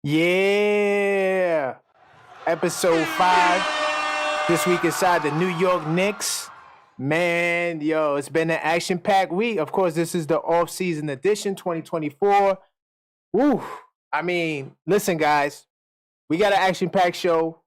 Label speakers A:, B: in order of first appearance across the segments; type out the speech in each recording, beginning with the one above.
A: Yeah. Episode 5. This week inside the New York Knicks. Man, yo, it's been an action-packed week. Of course, this is the off-season edition, 2024. Woo. I mean, listen, guys. We got an action-packed show.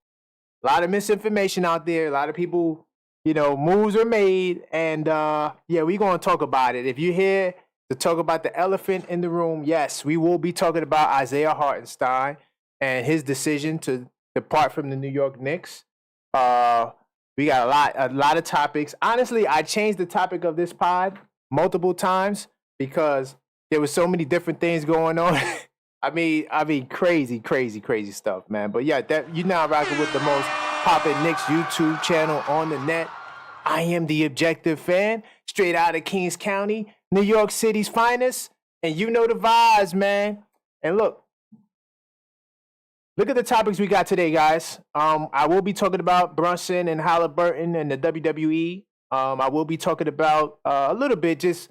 A: A lot of misinformation out there. A lot of people, moves are made. And yeah, we're going to talk about it. If you're here to talk about the elephant in the room, yes, we will be talking about Isaiah Hartenstein and his decision to depart from the New York Knicks. We got a lot of topics. Honestly, I changed the topic of this pod multiple times because there was so many different things going on. I mean, crazy stuff, man. But yeah, that you now rocking with the most poppin' Knicks YouTube channel on the net. I am the objective fan, straight out of Kings County, New York City's finest, and you know the vibes, man. And look at the topics we got today, guys. I will be talking about Brunson and Halliburton and the WWE. I will be talking about a little bit, just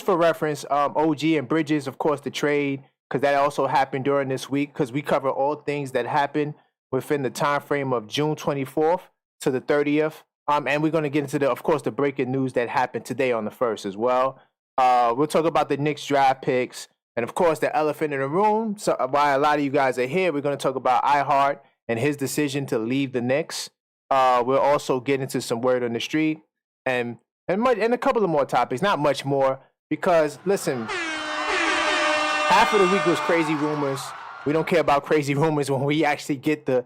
A: for reference, OG and Bridges, of course, the trade, because that also happened during this week. Because we cover all things that happened within the time frame of June 24th to the 30th. And we're going to get into the breaking news that happened today on the 1st as well. We'll talk about the Knicks draft picks. And of course, the elephant in the room. So why a lot of you guys are here, we're going to talk about iHeart and his decision to leave the Knicks. We'll also get into some word on the street and a couple of more topics. Not much more because, listen, half of the week was crazy rumors. We don't care about crazy rumors when we actually get the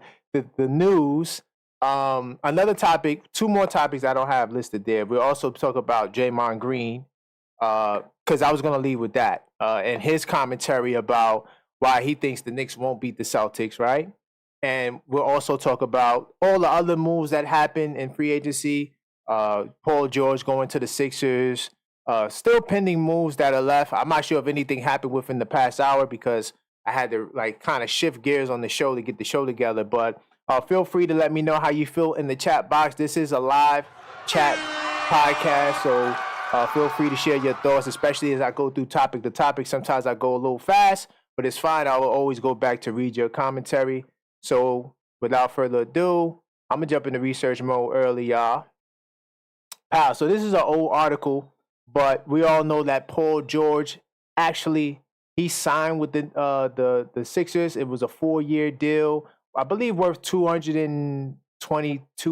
A: news. Another topic, two more topics I don't have listed there. We'll also talk about Draymond Green. Because I was going to leave with that and his commentary about why he thinks the Knicks won't beat the Celtics, right? And we'll also talk about all the other moves that happened in free agency. Paul George going to the Sixers, still pending moves that are left. I'm not sure if anything happened within the past hour because I had to kind of shift gears on the show to get the show together. But feel free to let me know how you feel in the chat box. This is a live chat podcast, so feel free to share your thoughts, especially as I go through topic to topic. Sometimes I go a little fast, but it's fine. I will always go back to read your commentary. So without further ado, I'm going to jump into research mode early, y'all. So this is an old article, but we all know that Paul George actually, he signed with the Sixers. It was a 4-year deal, I believe worth $222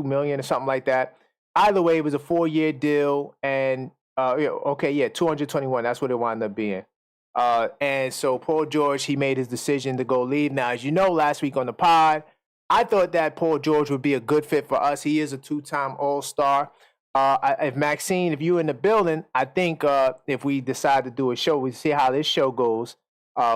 A: million or something like that. Either way, it was a 4-year deal, and 221. That's what it wound up being. And so Paul George, he made his decision to go leave. Now, as you know, last week on the pod, I thought that Paul George would be a good fit for us. He is a 2-time All-Star. If Maxine, if you're in the building, I think if we decide to do a show, we see how this show goes.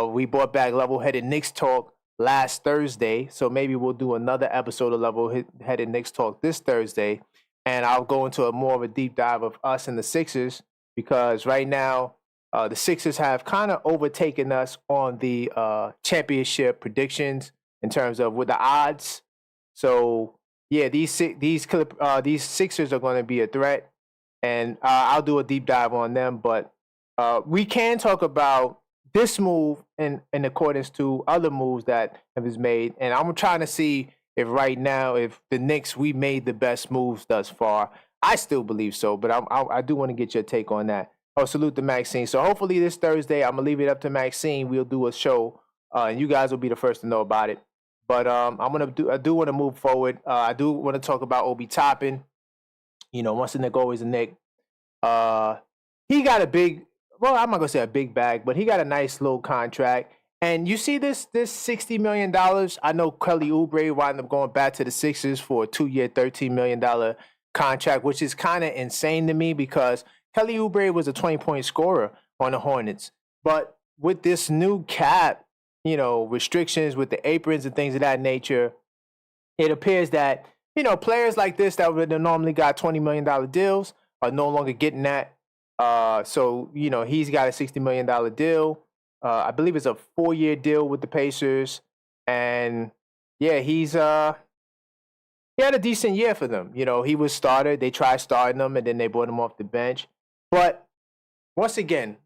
A: We brought back Level-Headed Knicks Talk last Thursday, so maybe we'll do another episode of Level-Headed Knicks Talk this Thursday. And I'll go into more of a deep dive of us and the Sixers because right now the Sixers have kind of overtaken us on the championship predictions in terms of with the odds. So yeah, these Sixers are going to be a threat, and I'll do a deep dive on them. But we can talk about this move in accordance to other moves that have been made, and I'm trying to see if right now, if the Knicks, we made the best moves thus far. I still believe so, but I do want to get your take on that. Oh, salute to Maxine. So hopefully this Thursday, I'm going to leave it up to Maxine. We'll do a show, and you guys will be the first to know about it. But I do want to move forward. I do want to talk about Obi Toppin. Once a Knick, always a Knick. He got a big, well, I'm not going to say a big bag, but he got a nice little contract. And you see this $60 million, I know Kelly Oubre wound up going back to the Sixers for a 2-year, $13 million contract, which is kind of insane to me because Kelly Oubre was a 20-point scorer on the Hornets. But with this new cap, restrictions with the aprons and things of that nature, it appears that, players like this that would have normally got $20 million deals are no longer getting that. So, he's got a $60 million deal. I believe it's a 4-year deal with the Pacers. And yeah, he had a decent year for them. He was started. They tried starting him and then they brought him off the bench. But once again,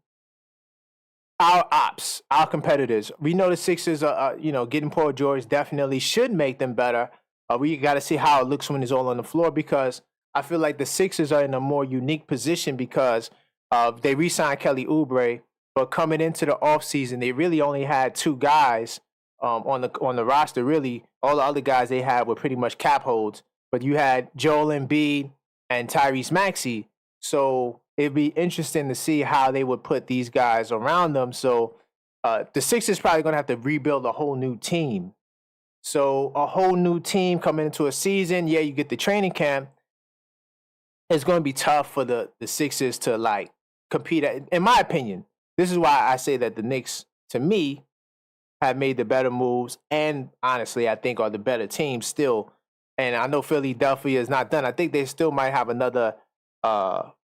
A: our ops, our competitors. We know the Sixers are, getting Paul George definitely should make them better. We got to see how it looks when it's all on the floor because I feel like the Sixers are in a more unique position because they re-signed Kelly Oubre, but coming into the offseason, they really only had two guys on the roster. Really, all the other guys they had were pretty much cap holds. But you had Joel Embiid and Tyrese Maxey. So it'd be interesting to see how they would put these guys around them. So the Sixers probably going to have to rebuild a whole new team. So a whole new team coming into a season. Yeah, you get the training camp. It's going to be tough for the Sixers to like compete. In my opinion, this is why I say that the Knicks, to me, have made the better moves. And honestly, I think are the better team still. And I know Philadelphia is not done. I think they still might have another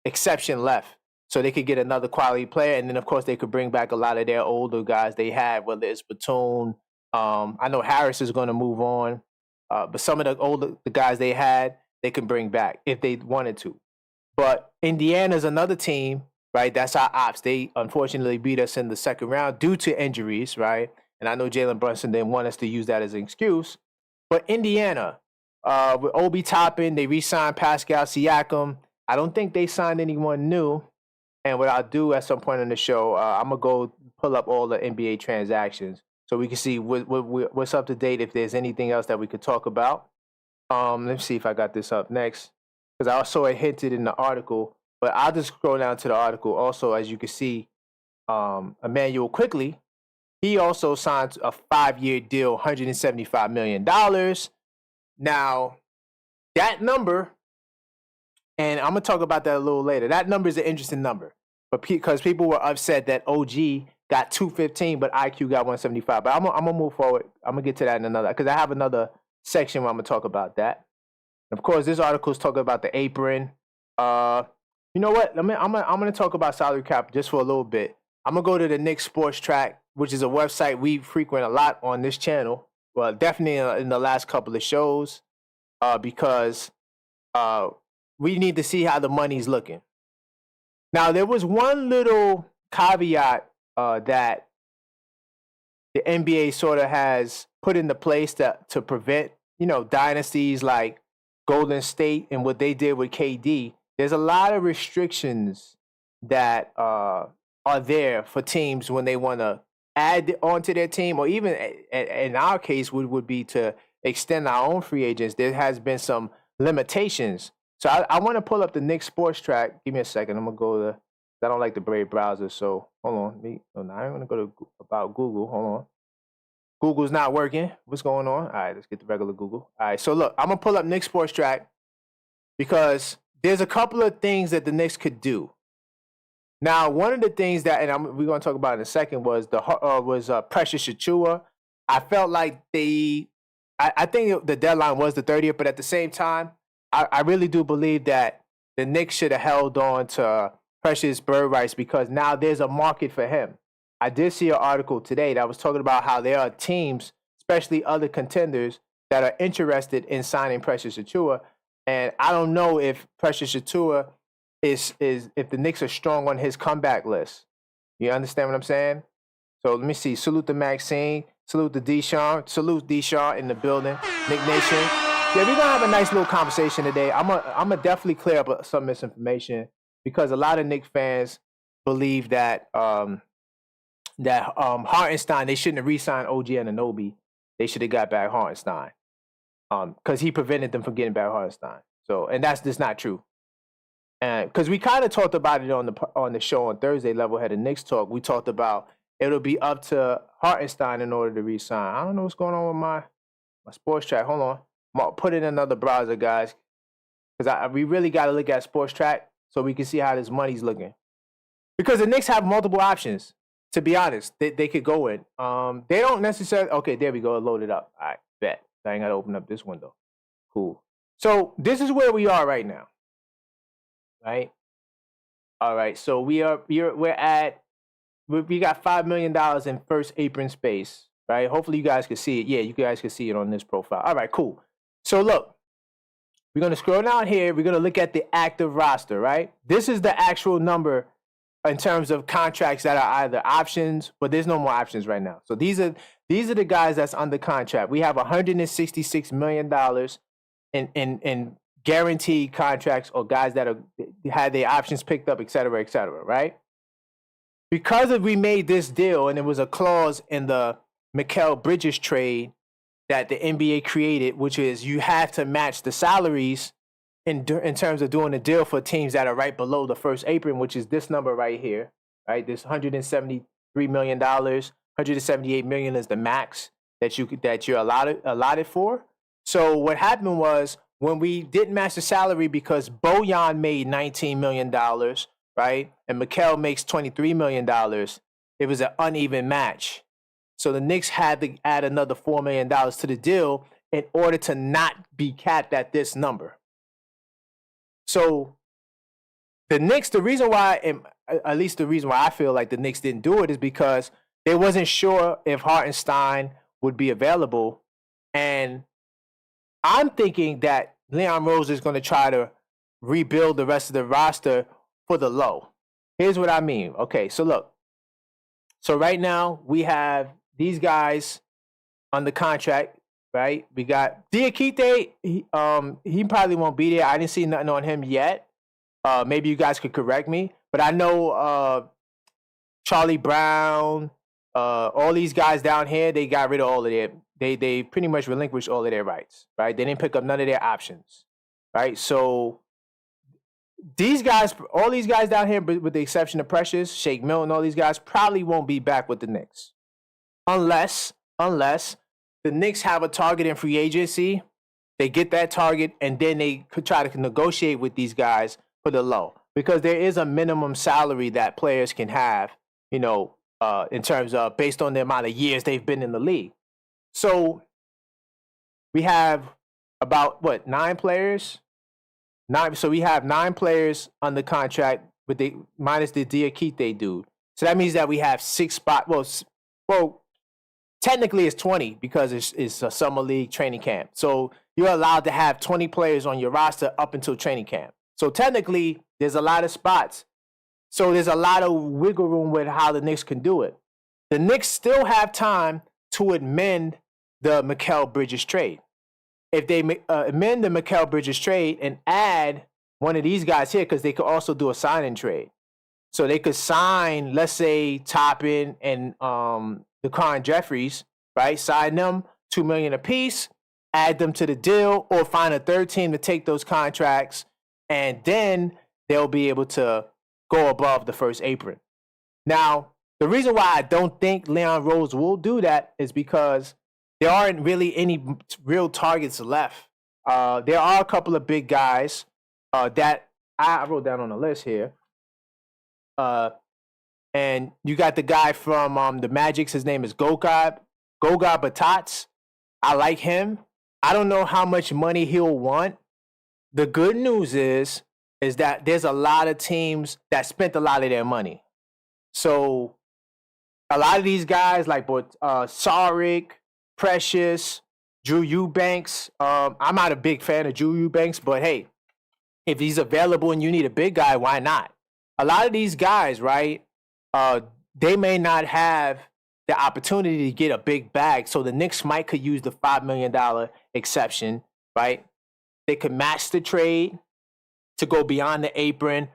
A: exception left. So they could get another quality player. And then, of course, they could bring back a lot of their older guys they had, whether it's Batum. I know Harris is going to move on. But some of the guys they had, they can bring back if they wanted to. But Indiana's another team, right? That's our ops. They unfortunately beat us in the second round due to injuries, right? And I know Jalen Brunson didn't want us to use that as an excuse. But Indiana, with Obi Toppin, they re-signed Pascal Siakam. I don't think they signed anyone new. And what I'll do at some point in the show, I'm going to go pull up all the NBA transactions so we can see what's up to date, if there's anything else that we could talk about. Let's see if I got this up next, because I saw it hinted in the article. But I'll just scroll down to the article. Also, as you can see, Emmanuel Quickly, he also signed a 5-year deal, $175 million. Now, that number, and I'm going to talk about that a little later, that number is an interesting number. But because people were upset that OG got 215, but IQ got 175. But I'm going to move forward. I'm going to get to that in another, because I have another section where I'm going to talk about that. And of course, this article is talking about the apron. You know what? I'm going to talk about salary cap just for a little bit. I'm going to go to the Knicks Sports Track, which is a website we frequent a lot on this channel. Well, definitely in the last couple of shows, because we need to see how the money's looking. Now, there was one little caveat that the NBA sort of has put into place to prevent, dynasties like Golden State and what they did with KD. There's a lot of restrictions that are there for teams when they want to add onto their team, or even in our case would be to extend our own free agents. There has been some limitations. So I want to pull up the Knicks Sports Track. Give me a second. I'm going to go to, I don't like the Brave browser, so hold on. I'm going to go to about Google. Hold on. Google's not working. What's going on? All right, let's get the regular Google. All right, so look, I'm going to pull up Knicks Sports Track because there's a couple of things that the Knicks could do. Now, one of the things that, and we're going to talk about in a second, was Precious Achiuwa. I felt like I think the deadline was the 30th, but at the same time, I really do believe that the Knicks should have held on to Precious bird rights because now there's a market for him. I did see an article today that was talking about how there are teams, especially other contenders, that are interested in signing Precious Achiuwa. And I don't know if Precious Achiuwa is if the Knicks are strong on his comeback list. You understand what I'm saying? So let me see. Salute to Maxine. Salute to Deshaun. Salute Deshaun in the building. Nick Nation. Yeah, we're gonna have a nice little conversation today. I'm gonna definitely clear up some misinformation because a lot of Knicks fans believe that Hartenstein, they shouldn't have re-signed OG Anunoby. They should have got back Hartenstein because he prevented them from getting back Hartenstein. So, and that's just not true. And because we kind of talked about it on the show on Thursday, Level-Headed Knicks Talk. We talked about it'll be up to Hartenstein in order to re-sign. I don't know what's going on with my Sports Track. Hold on. I'll put it in another browser, guys, because we really got to look at Sports Track so we can see how this money's looking. Because the Knicks have multiple options, to be honest, they could go in. They don't necessarily... Okay, there we go. Load it up. All right, bet. I ain't got to open up this window. Cool. So this is where we are right now. Right? All right, so we got $5 million in first apron space, right? Hopefully you guys can see it. Yeah, you guys can see it on this profile. All right, cool. So look, we're going to scroll down here. We're going to look at the active roster, right? This is the actual number in terms of contracts that are either options, but there's no more options right now. So these are the guys that's under contract. We have $166 million in guaranteed contracts, or guys that had their options picked up, et cetera, right? Because we made this deal, and it was a clause in the Mikal Bridges trade that the NBA created, which is you have to match the salaries in terms of doing a deal for teams that are right below the first apron, which is this number right here, right? This $173 million, $178 million is the max that you're allotted for. So what happened was, when we didn't match the salary because Bojan made $19 million, right, and Mikal makes $23 million, it was an uneven match. So the Knicks had to add another $4 million to the deal in order to not be capped at this number. So the Knicks, the reason why I feel like the Knicks didn't do it is because they wasn't sure if Hartenstein would be available. And I'm thinking that Leon Rose is going to try to rebuild the rest of the roster for the low. Here's what I mean. Okay, so look. So right now we have these guys on the contract, right? We got Diakite. He probably won't be there. I didn't see nothing on him yet. Maybe you guys could correct me. But I know Charlie Brown, all these guys down here, they got rid of all of their. They pretty much relinquished all of their rights, right? They didn't pick up none of their options, right? So these guys, all these guys down here, with the exception of Precious, Shake Milton, all these guys probably won't be back with the Knicks. Unless the Knicks have a target in free agency, they get that target, and then they could try to negotiate with these guys for the low. Because there is a minimum salary that players can have, in terms of based on the amount of years they've been in the league. So we have about 9 players? So we have 9 players under contract with minus the Diakite dude. So that means that we have 6 spots. Well, technically it's 20 because it's a summer league training camp. So you're allowed to have 20 players on your roster up until training camp. So technically there's a lot of spots. So there's a lot of wiggle room with how the Knicks can do it. The Knicks still have time to amend the Mikal Bridges trade. If they amend the Mikal Bridges trade and add one of these guys here, because they could also do a sign-in trade. So they could sign, let's say, Toppin and DeCon Jeffries, right? Sign them $2 million apiece, add them to the deal, or find a third team to take those contracts, and then they'll be able to go above the first apron. Now, the reason why I don't think Leon Rose will do that is because there aren't really any real targets left. There are a couple of big guys that I wrote down on the list here. And you got the guy from the Magics. His name is Goga Batats. I like him. I don't know how much money he'll want. The good news is that there's a lot of teams that spent a lot of their money. So a lot of these guys like Saric, Precious, Drew Eubanks. I'm not a big fan of Drew Eubanks, but hey, if he's available and you need a big guy, why not? A lot of these guys, right, they may not have the opportunity to get a big bag, so the Knicks could use the $5 million exception, right? They could match the trade to go beyond the apron,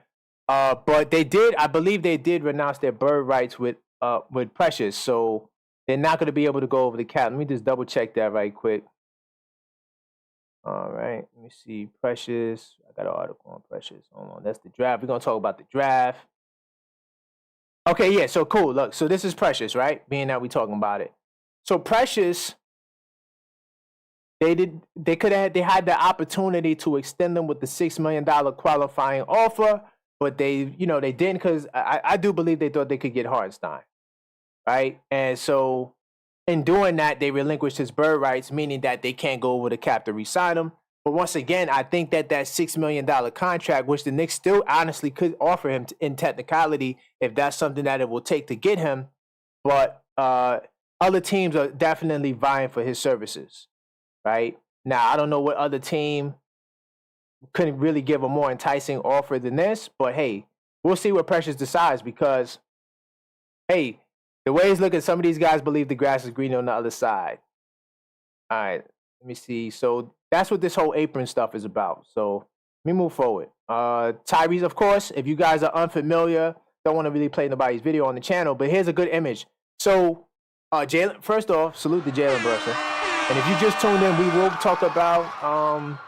A: but I believe they did renounce their bird rights with Precious, so they're not going to be able to go over the cap. Let me just double check that right quick. All right, let me see. Precious. I got an article on Precious. Hold on, that's the draft. We're going to talk about the draft. Okay, yeah, so cool. Look, so this is Precious, right? Being that we're talking about it. So Precious, they had the opportunity to extend them with the $6 million qualifying offer, but they didn't, because I do believe they thought they could get Hartenstein. Right? And so in doing that, they relinquished his bird rights, meaning that they can't go over the cap to re-sign him. But once again, I think that $6 million contract, which the Knicks still honestly could offer him in technicality, if that's something that it will take to get him. But other teams are definitely vying for his services. Right? Now, I don't know what other team couldn't really give a more enticing offer than this, but hey, we'll see what Precious decides because, hey, the way it's looking, some of these guys believe the grass is green on the other side. All right, let me see. So that's what this whole apron stuff is about. So let me move forward. Tyrese, of course, if you guys are unfamiliar, don't want to really play nobody's video on the channel, but here's a good image. So Jalen, first off, salute to Jalen Brunson. And if you just tuned in, we will talk about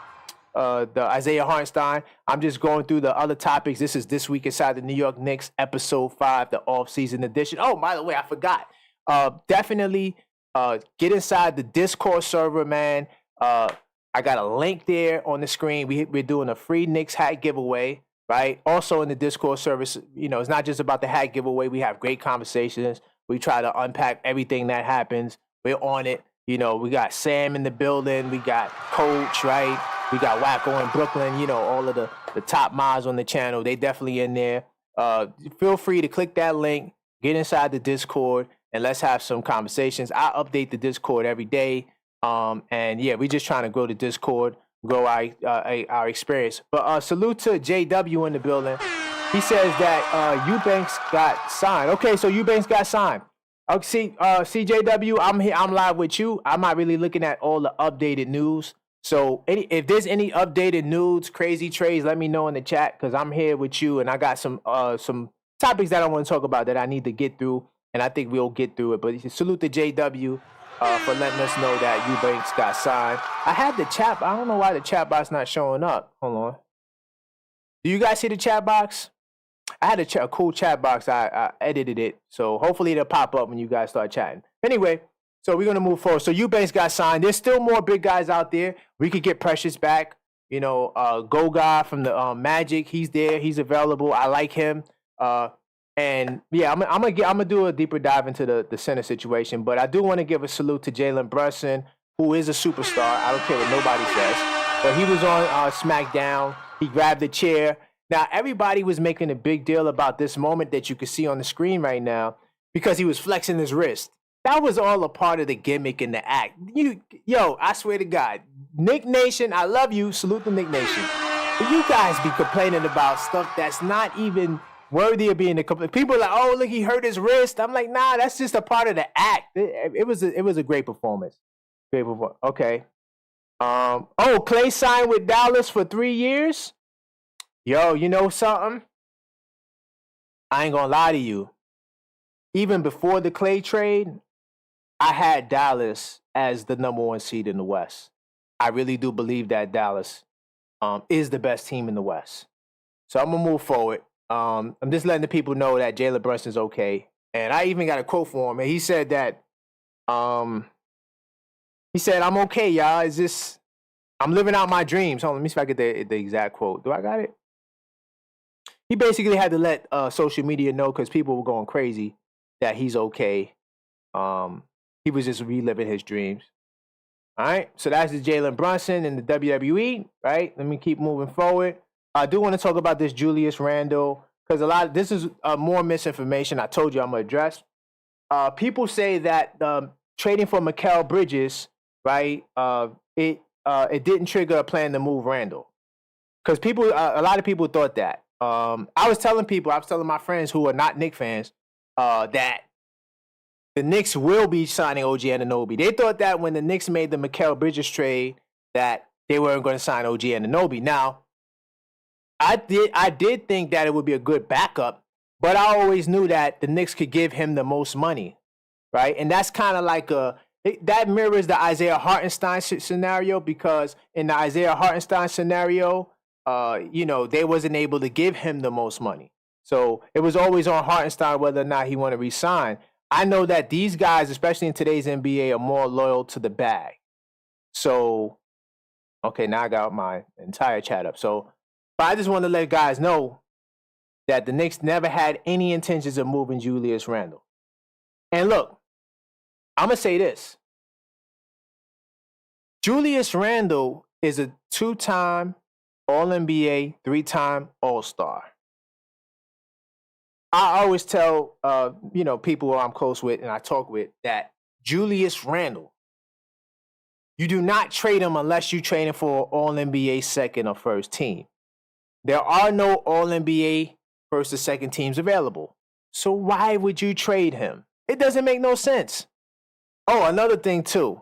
A: the Isaiah Hartenstein. I'm just going through the other topics. This is This Week Inside the New York Knicks, Episode 5, the off-season edition. Oh, by the way, I forgot. Definitely get inside the Discord server, man. I got a link there on the screen. We're doing a free Knicks hat giveaway, right? Also in the Discord service, you know, it's not just about the hat giveaway. We have great conversations. We try to unpack everything that happens. We're on it. You know, we got Sam in the building. We got Coach, right? We got Wacko in Brooklyn. You know, all of the top mods on the channel. They definitely in there. Feel free to click that link, get inside the Discord, and let's have some conversations. I update the Discord every day. And yeah, we're just trying to grow the Discord, grow our experience. But salute to JW in the building. He says that Eubanks got signed. Okay, so Eubanks got signed. See, CJW, I'm here. I'm live with you. I'm not really looking at all the updated news. So if there's any updated news, crazy trades, let me know in the chat because I'm here with you and I got some topics that I want to talk about that I need to get through, and I think we'll get through it. But salute to JW for letting us know that Eubanks got signed. I had the chat. I don't know why the chat box not showing up. Hold on. Do you guys see the chat box? I had a cool chat box. I edited it. So hopefully it'll pop up when you guys start chatting. Anyway, so we're going to move forward. So Eubanks got signed. There's still more big guys out there. We could get Precious back. You know, Go Guy from the Magic. He's there. He's available. I like him. And yeah, I'm gonna do a deeper dive into the center situation. But I do want to give a salute to Jalen Brunson, who is a superstar. I don't care what nobody says. But he was on SmackDown. He grabbed the chair. Now, everybody was making a big deal about this moment that you can see on the screen right now because he was flexing his wrist. That was all a part of the gimmick and the act. Yo, I swear to God, Nick Nation, I love you. Salute to Nick Nation. But you guys be complaining about stuff that's not even worthy of being a complaint. People are like, oh, look, he hurt his wrist. I'm like, nah, that's just a part of the act. It was a great performance. Great performance. Okay. Clay signed with Dallas for 3 years. Yo, you know something? I ain't gonna lie to you. Even before the Clay trade, I had Dallas as the number 1 seed in the West. I really do believe that Dallas is the best team in the West. So I'm gonna move forward. I'm just letting the people know that Jalen Brunson's okay. And I even got a quote for him. And he said that, I'm okay, y'all. I'm living out my dreams. Hold on, let me see if I get the exact quote. Do I got it? He basically had to let social media know because people were going crazy that he's okay. He was just reliving his dreams. All right, so that's the Jalen Brunson in the WWE, right? Let me keep moving forward. I do want to talk about this Julius Randle because this is more misinformation I told you I'm going to address. People say that trading for Mikal Bridges, right, it didn't trigger a plan to move Randle. Because a lot of people thought that. I was telling my friends who are not Knicks fans that the Knicks will be signing OG Anunoby. They thought that when the Knicks made the Mikal Bridges trade that they weren't going to sign OG Anunoby. Now, I did think that it would be a good backup, but I always knew that the Knicks could give him the most money, right? And that's kind of like that mirrors the Isaiah Hartenstein scenario because in the Isaiah Hartenstein scenario, they wasn't able to give him the most money. So it was always on Hartenstein whether or not he wanted to resign. I know that these guys, especially in today's NBA, are more loyal to the bag. So, okay, now I got my entire chat up. So, but I just want to let guys know that the Knicks never had any intentions of moving Julius Randle. And look, I'm going to say this. Julius Randle is a 2-time All-NBA, 3-time All-Star. I always tell, people who I'm close with and I talk with that Julius Randle, you do not trade him unless you trade him for All-NBA second or first team. There are no All-NBA first or second teams available. So why would you trade him? It doesn't make no sense. Oh, another thing too.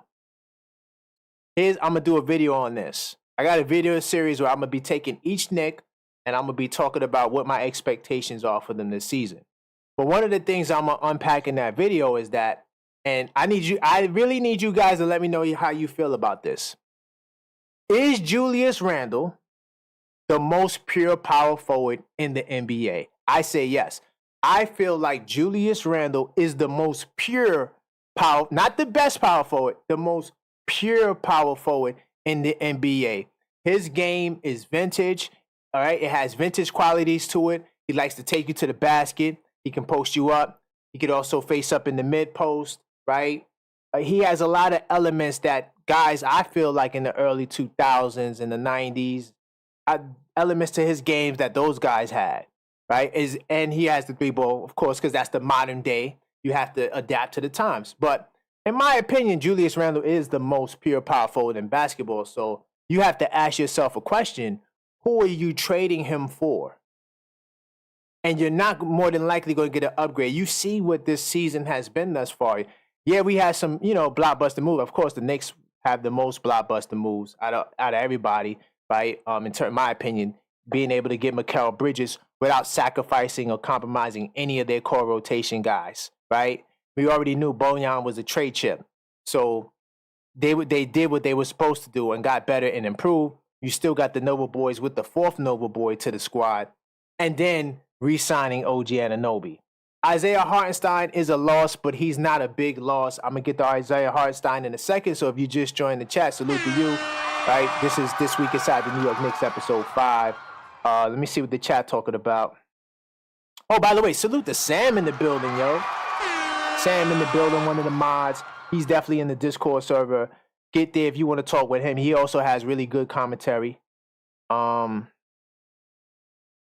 A: I'm gonna do a video on this. I got a video series where I'm gonna be taking each Knick and I'm gonna be talking about what my expectations are for them this season. But one of the things I'm gonna unpack in that video is that, and I really need you guys to let me know how you feel about this. Is Julius Randle the most pure power forward in the NBA? I say yes. I feel like Julius Randle is the most pure power, not the best power forward, the most pure power forward in the NBA. His game is vintage, all right? It has vintage qualities to it. He likes to take you to the basket. He can post you up. He could also face up in the mid post, right? He has a lot of elements that guys, I feel like in the early 2000s and the 90s, elements to his games that those guys had, right? And he has the three ball, of course, because that's the modern day. You have to adapt to the times. But in my opinion, Julius Randle is the most pure power forward in basketball. So you have to ask yourself a question: who are you trading him for? And you're not more than likely going to get an upgrade. You see what this season has been thus far. Yeah, we had some, blockbuster moves. Of course, the Knicks have the most blockbuster moves out of everybody, right? In my opinion, being able to get Mikal Bridges without sacrificing or compromising any of their core rotation guys, right? We already knew Bojan was a trade chip. So they did what they were supposed to do and got better and improved. You still got the Nova boys with the fourth Nova boy to the squad. And then re-signing OG Anunoby. Isaiah Hartenstein is a loss, but he's not a big loss. I'm going to get to Isaiah Hartenstein in a second. So if you just joined the chat, salute to you. Right? This is This Week Inside the New York Knicks, episode 5. Let me see what the chat talking about. Oh, by the way, salute to Sam in the building, yo. Sam in the building, one of the mods. He's definitely in the Discord server. Get there if you want to talk with him. He also has really good commentary.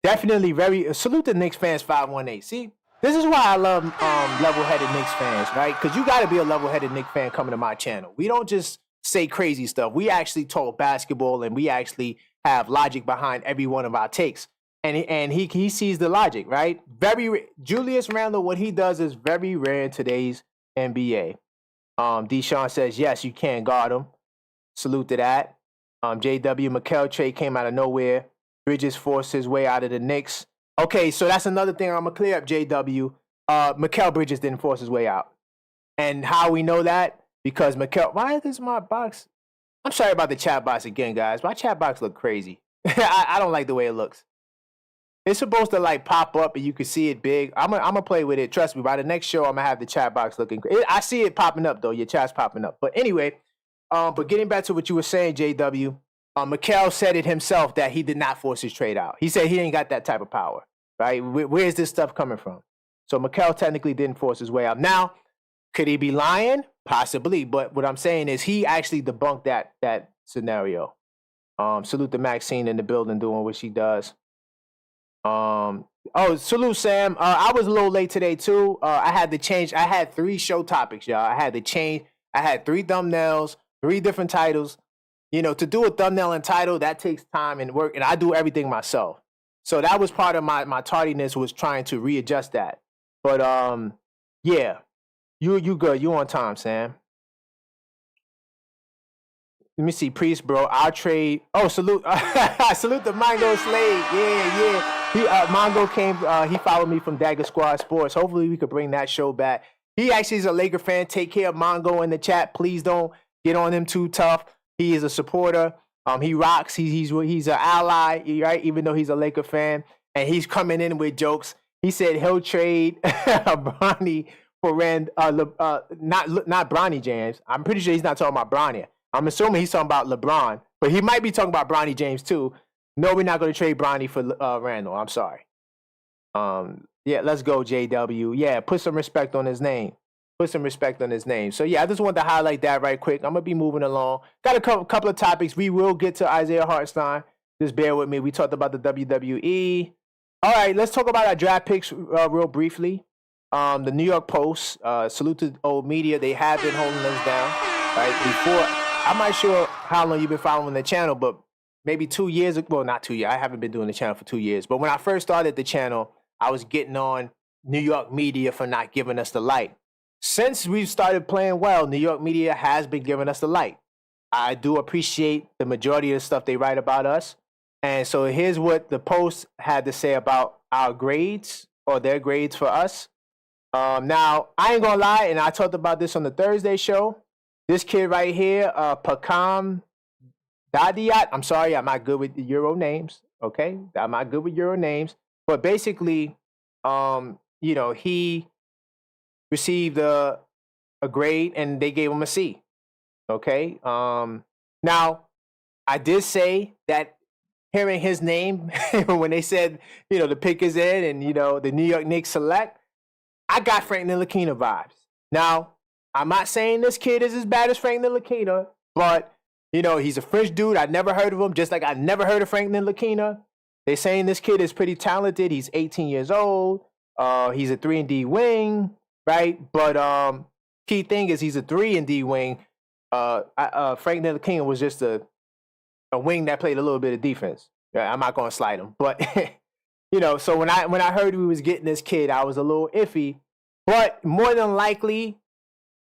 A: Definitely salute to Knicks fans 518. See, this is why I love level-headed Knicks fans, right? Because you got to be a level-headed Knicks fan coming to my channel. We don't just say crazy stuff. We actually talk basketball, and we actually have logic behind every one of our takes. And he sees the logic, right? Julius Randle, what he does is very rare in today's NBA. Deshaun says, yes, you can guard him. Salute to that. JW Mikal trade came out of nowhere. Bridges forced his way out of the Knicks. Okay, so that's another thing I'm going to clear up, JW. Mikal Bridges didn't force his way out. And how we know that? Because why is this my box? I'm sorry about the chat box again, guys. My chat box look crazy. I don't like the way it looks. It's supposed to like pop up and you can see it big. I'm gonna play with it. Trust me. By the next show, I'm gonna have the chat box looking. I see it popping up though. Your chat's popping up. But anyway, but getting back to what you were saying, JW, Mikal said it himself that he did not force his trade out. He said he ain't got that type of power, right? Where is this stuff coming from? So Mikal technically didn't force his way out. Now, could he be lying? Possibly. But what I'm saying is he actually debunked that scenario. Salute to Maxine in the building doing what she does. Salute Sam. I was a little late today too. I had to change. I had 3 show topics, y'all. I had to change. I had 3 thumbnails, 3 different titles. To do a thumbnail and title, that takes time and work, and I do everything myself. So that was part of my tardiness, was trying to readjust that. But yeah, you good. You on time, Sam. Let me see, Priest, bro. I'll trade. Oh, salute, salute to Mongo Slade. Yeah. Mongo came. He followed me from Dagger Squad Sports. Hopefully, we could bring that show back. He actually is a Laker fan. Take care of Mongo in the chat. Please don't get on him too tough. He is a supporter. He rocks. He's an ally, right? Even though he's a Laker fan, and he's coming in with jokes. He said he'll trade Bronny for not Bronny James. I'm pretty sure he's not talking about Bronny. I'm assuming he's talking about LeBron, but he might be talking about Bronny James too. No, we're not going to trade Bronny for Randall. I'm sorry. Yeah, let's go, JW. Yeah, put some respect on his name. So, yeah, I just wanted to highlight that right quick. I'm going to be moving along. Got a couple of topics. We will get to Isaiah Hartenstein. Just bear with me. We talked about the WWE. All right, let's talk about our draft picks real briefly. The New York Post, salute to old media. They have been holding us down. Right I'm not sure how long you've been following the channel, but maybe 2 years ago. Well, not 2 years. I haven't been doing the channel for 2 years. But when I first started the channel, I was getting on New York media for not giving us the light. Since we've started playing well, New York media has been giving us the light. I do appreciate the majority of the stuff they write about us. And so here's what the Post had to say about our grades or their grades for us. Now, I ain't gonna lie, and I talked about this on the Thursday show. This kid right here, Pakam Dadiat. I'm sorry, I'm not good with the Euro names. Okay, I'm not good with Euro names. But basically, he received a grade and they gave him a C. Okay. Now, I did say that hearing his name when they said, the pick is in and, the New York Knicks select, I got Frank Ntilikina vibes. Now, I'm not saying this kid is as bad as Frank Ntilikina, but, he's a French dude. I never heard of him, just like I never heard of Frank Ntilikina. They're saying this kid is pretty talented. He's 18 years old. He's a 3-and-D wing, right? But key thing is he's a 3-and-D wing. Frank Ntilikina was just a wing that played a little bit of defense. I'm not going to slide him. But, so when I heard we was getting this kid, I was a little iffy. But more than likely,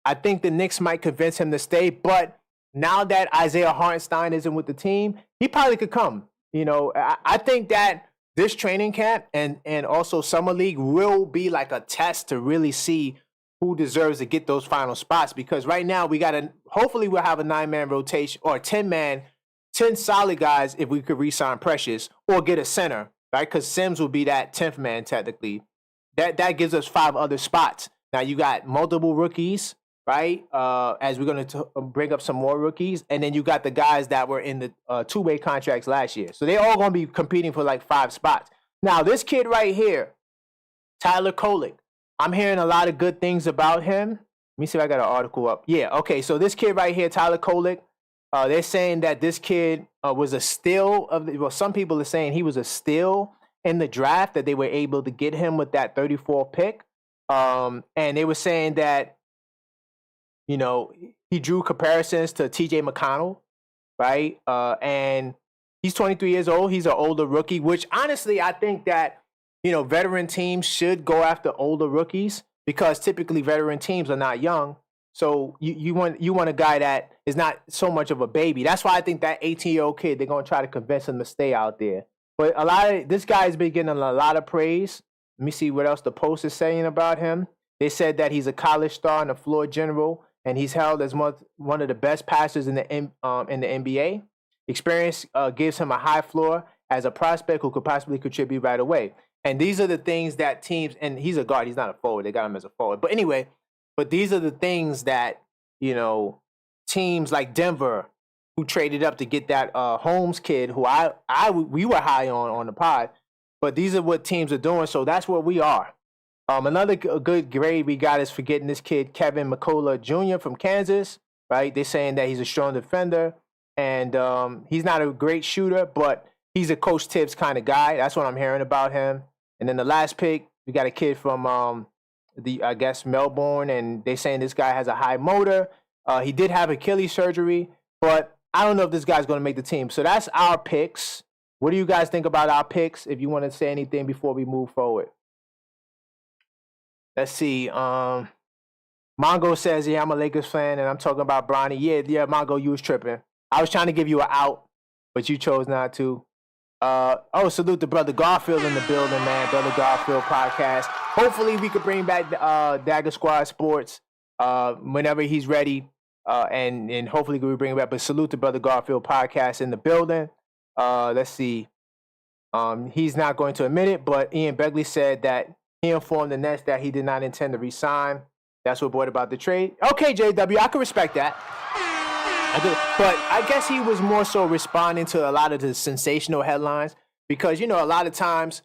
A: I think the Knicks might convince him to stay. But now that Isaiah Hartenstein isn't with the team, he probably could come. I think that this training camp and also Summer League will be like a test to really see who deserves to get those final spots. Because right now hopefully we'll have a 9-man rotation or 10-man, 10 solid guys if we could re-sign Precious or get a center, right? Because Sims will be that 10th man technically. That gives us 5 other spots. Now you got multiple rookies, right? As we're going to bring up some more rookies. And then you got the guys that were in the two-way contracts last year. So they're all going to be competing for like 5 spots. Now, this kid right here, Tyler Kolek, I'm hearing a lot of good things about him. Let me see if I got an article up. Yeah, okay. So this kid right here, Tyler Kolek, they're saying that this kid was a steal some people are saying he was a steal in the draft, that they were able to get him with that 34 pick. And they were saying that, he drew comparisons to TJ McConnell, right? And he's 23 years old. He's an older rookie, which honestly, I think that, veteran teams should go after older rookies because typically veteran teams are not young. So you want a guy that is not so much of a baby. That's why I think that 18-year-old kid, they're going to try to convince him to stay out there. But this guy's been getting a lot of praise. Let me see what else the Post is saying about him. They said that he's a college star and a floor general, and he's held as one of the best passers in the NBA. Experience gives him a high floor as a prospect who could possibly contribute right away. And these are the things that teams, and he's a guard, he's not a forward. They got him as a forward. But anyway, these are the things that, teams like Denver, who traded up to get that Holmes kid, who we were high on the pod. But these are what teams are doing, so that's where we are. Another good grade we got is for getting this kid, Kevin McCullough Jr. from Kansas, right? They're saying that he's a strong defender, and he's not a great shooter, but he's a Coach Tibbs kind of guy. That's what I'm hearing about him. And then the last pick, we got a kid from Melbourne, and they're saying this guy has a high motor. He did have Achilles surgery, but I don't know if this guy's going to make the team. So that's our picks. What do you guys think about our picks? If you want to say anything before we move forward. Let's see. Mongo says, yeah, I'm a Lakers fan, and I'm talking about Bronny. Yeah, Mongo, you was tripping. I was trying to give you an out, but you chose not to. Salute to Brother Garfield in the building, man. Brother Garfield podcast. Hopefully we could bring back Dagger Squad Sports whenever he's ready, and hopefully we bring it back. But salute to Brother Garfield podcast in the building. Let's see. He's not going to admit it, but Ian Begley said that he informed the Nets that he did not intend to resign. That's what brought about the trade. Okay, JW, I can respect that. But I guess he was more so responding to a lot of the sensational headlines because, a lot of times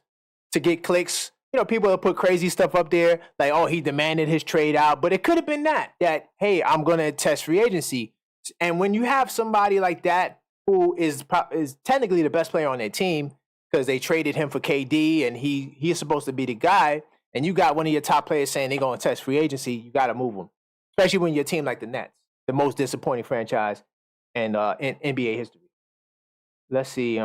A: to get clicks, people will put crazy stuff up there like, oh, he demanded his trade out. But it could have been that, hey, I'm going to test free agency. And when you have somebody like that who is technically the best player on their team because they traded him for KD and he is supposed to be the guy, and you got one of your top players saying they're going to test free agency, you got to move them, especially when you're a team like the Nets, the most disappointing franchise in NBA history. Let's see.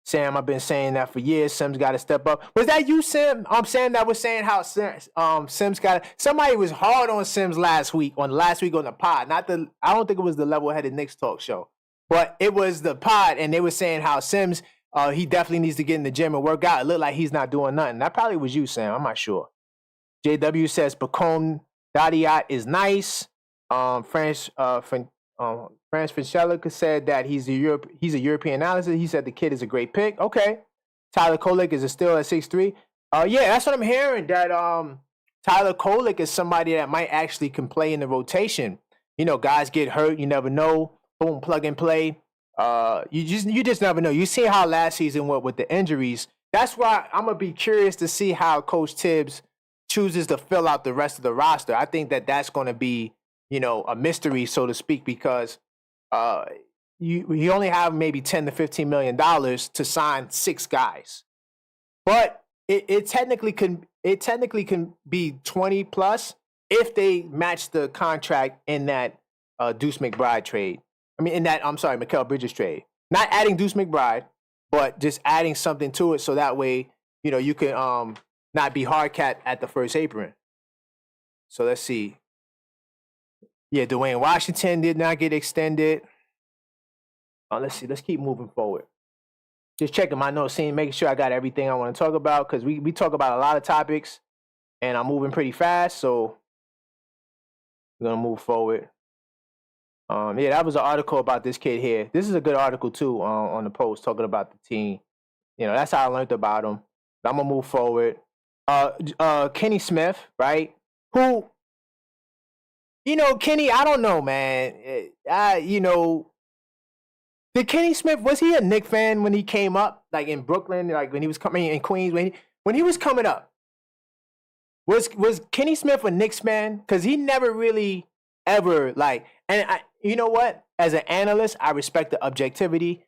A: Sam, I've been saying that for years. Sims got to step up. Was that you, Sim? Sam, that was saying how Sims got. Somebody was hard on Sims last week on the pod. I don't think it was the Level-Headed Knicks talk show, but it was the pod, and they were saying how Sims, he definitely needs to get in the gym and work out. It looked like he's not doing nothing. That probably was you, Sam. I'm not sure. JW says Pacome Dadiat is nice. France Fischella said that he's a European analyst. He said the kid is a great pick. Okay. Tyler Kolek is still at 6'3". Yeah, that's what I'm hearing. That Tyler Kolek is somebody that might actually can play in the rotation. You know, guys get hurt. You never know. Boom, plug and play. You just never know. You see how last season went with the injuries. That's why I'm gonna be curious to see how Coach Tibbs chooses to fill out the rest of the roster. I think that that's going to be, you know, a mystery, so to speak, because you only have maybe $10 to $15 million to sign 6 guys, but it technically can be 20 plus if they match the contract in that Deuce McBride trade. Mikal Bridges trade. Not adding Deuce McBride, but just adding something to it so that way, you know, you can not be hard cat at the first apron. So let's see. Yeah, Dwayne Washington did not get extended. Let's see. Let's keep moving forward. Just checking my notes, making sure I got everything I want to talk about, because we talk about a lot of topics, and I'm moving pretty fast, so we're going to move forward. Yeah, that was an article about this kid here. This is a good article, too, on the Post, talking about the team. You know, that's how I learned about him. I'm going to move forward. Kenny Smith, right? Who, you know, Kenny, I don't know, man. You know, did Kenny Smith, was he a Knicks fan when he came up, like in Brooklyn, like when he was coming in Queens, when he was coming up? Was Kenny Smith a Knicks fan? Because he never really ever, like, and you know what? As an analyst, I respect the objectivity.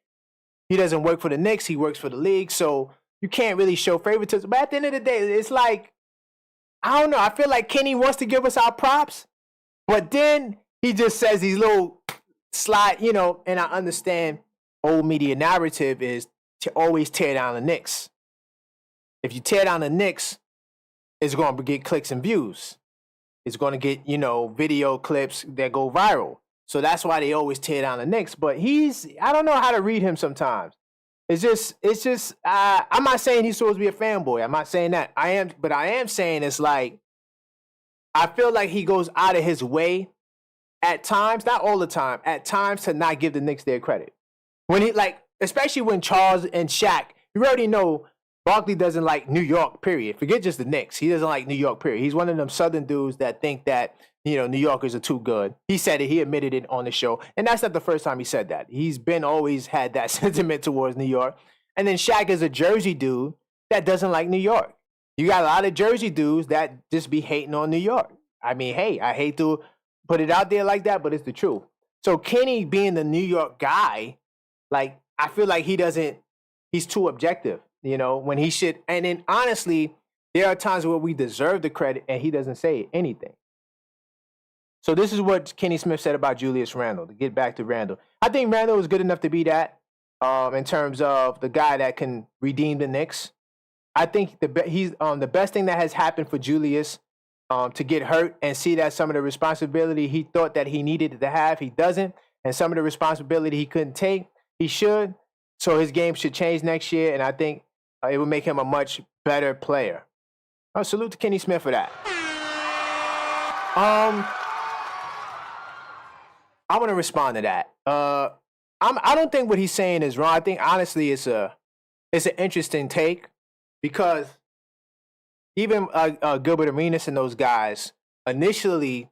A: He doesn't work for the Knicks, he works for the league, so you can't really show favoritism. But at the end of the day, it's like, I don't know. I feel like Kenny wants to give us our props, but then he just says these little slide, you know, and I understand old media narrative is to always tear down the Knicks. If you tear down the Knicks, it's going to get clicks and views. It's going to get, you know, video clips that go viral. So that's why they always tear down the Knicks. But I don't know how to read him sometimes. It's just, I'm not saying he's supposed to be a fanboy. I'm not saying that. But I am saying it's like, I feel like he goes out of his way at times, not all the time, at times to not give the Knicks their credit. When he, like, especially when Charles and Shaq, you already know Barkley doesn't like New York, period. Forget just the Knicks. He doesn't like New York, period. He's one of them Southern dudes that think that, you know, New Yorkers are too good. He said it. He admitted it on the show. And that's not the first time he said that. He's always had that sentiment towards New York. And then Shaq is a Jersey dude that doesn't like New York. You got a lot of Jersey dudes that just be hating on New York. I mean, hey, I hate to put it out there like that, but it's the truth. So Kenny being the New York guy, like, I feel like he's too objective, you know, when he should. And then honestly, there are times where we deserve the credit and he doesn't say anything. So this is what Kenny Smith said about Julius Randle, to get back to Randle. I think Randle is good enough to be that in terms of the guy that can redeem the Knicks. I think he's the best thing that has happened for Julius to get hurt and see that some of the responsibility he thought that he needed to have, he doesn't. And some of the responsibility he couldn't take, he should. So his game should change next year, and I think it will make him a much better player. Salute to Kenny Smith for that. I want to respond to that. I don't think what he's saying is wrong. I think honestly it's an interesting take, because even Gilbert Arenas and those guys initially,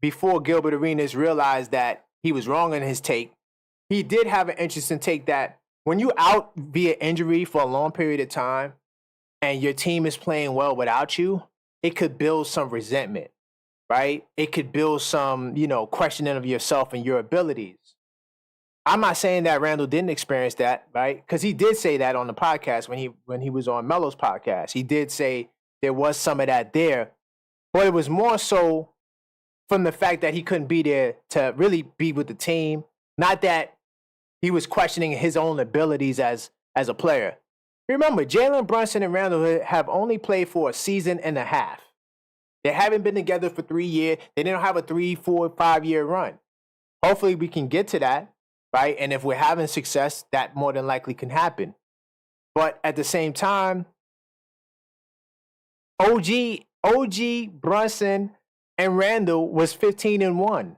A: before Gilbert Arenas realized that he was wrong in his take, he did have an interesting take that when you out via injury for a long period of time and your team is playing well without you, it could build some resentment. Right? It could build some, you know, questioning of yourself and your abilities. I'm not saying that Randle didn't experience that, right? Because he did say that on the podcast when he was on Melo's podcast. He did say there was some of that there, but it was more so from the fact that he couldn't be there to really be with the team. Not that he was questioning his own abilities as as a player. Remember, Jalen Brunson and Randall have only played for a season and a half. They haven't been together for 3 years. They didn't have a 3, 4, 5-year run. Hopefully we can get to that, right? And if we're having success, that more than likely can happen. But at the same time, OG, Brunson, and Randall was 15-1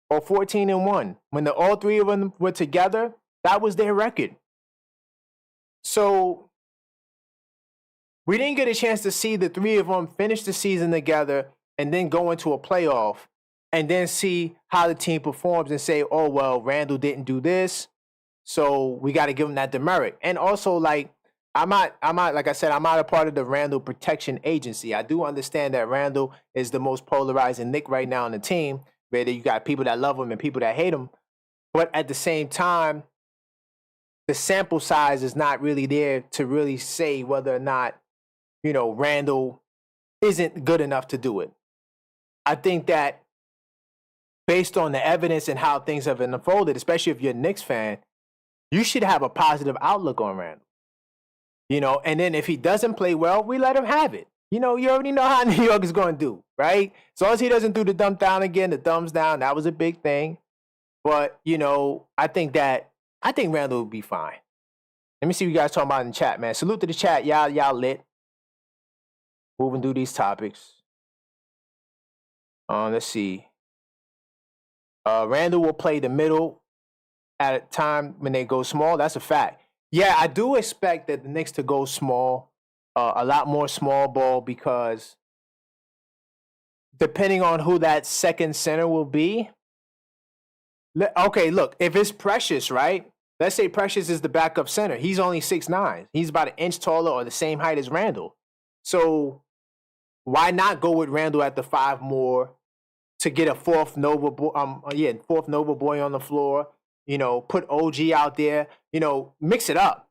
A: or 14-1. When all three of them were together, that was their record. So we didn't get a chance to see the three of them finish the season together and then go into a playoff and then see how the team performs and say, oh, well, Randall didn't do this, so we got to give him that demerit. And also, like, like I said, I'm not a part of the Randall Protection Agency. I do understand that Randall is the most polarizing Knick right now on the team, where you got people that love him and people that hate him. But at the same time, the sample size is not really there to really say whether or not, Randall isn't good enough to do it. I think that based on the evidence and how things have unfolded, especially if you're a Knicks fan, you should have a positive outlook on Randall. And then if he doesn't play well, we let him have it. You already know how New York is going to do, right? As long as he doesn't do the thumb down again, the thumbs down, that was a big thing. But, I think Randall will be fine. Let me see what you guys talking about in the chat, man. Salute to the chat. Y'all lit. Moving through these topics. Let's see. Randall will play the middle at a time when they go small. That's a fact. Yeah, I do expect that the Knicks to go small, a lot more small ball, because depending on who that second center will be. Okay, look, if it's Precious, right? Let's say Precious is the backup center. He's only 6'9". He's about an inch taller or the same height as Randall. So why not go with Randall at the 5 more to get a fourth Nova boy on the floor? Put OG out there. Mix it up.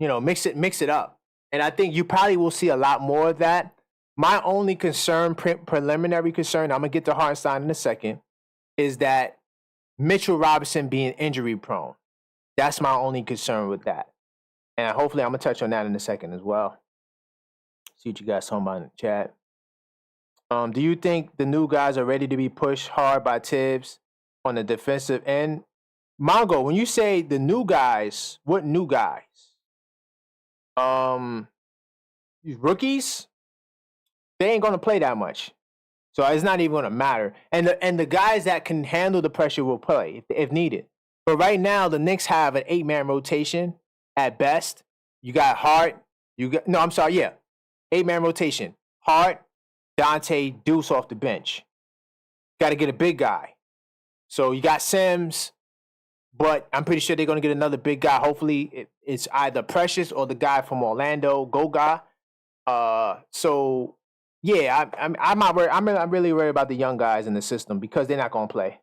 A: Mix it up. And I think you probably will see a lot more of that. My only preliminary concern, I'm gonna get to Hartenstein in a second, is that Mitchell Robinson being injury prone. That's my only concern with that. And hopefully I'm gonna touch on that in a second as well. See what you guys talking about in the chat. Do you think the new guys are ready to be pushed hard by Tibbs on the defensive end? Mongo, when you say the new guys, what new guys? Rookies? They ain't gonna play that much, so it's not even gonna matter. And the guys that can handle the pressure will play if needed. But right now, the Knicks have an 8-man rotation at best. You got Hart. 8-man rotation. Hart, Dante, Deuce off the bench. Got to get a big guy. So you got Sims, but I'm pretty sure they're going to get another big guy. Hopefully it's either Precious or the guy from Orlando, Goga. So yeah, I'm not worried. I'm really worried about the young guys in the system because they're not going to play.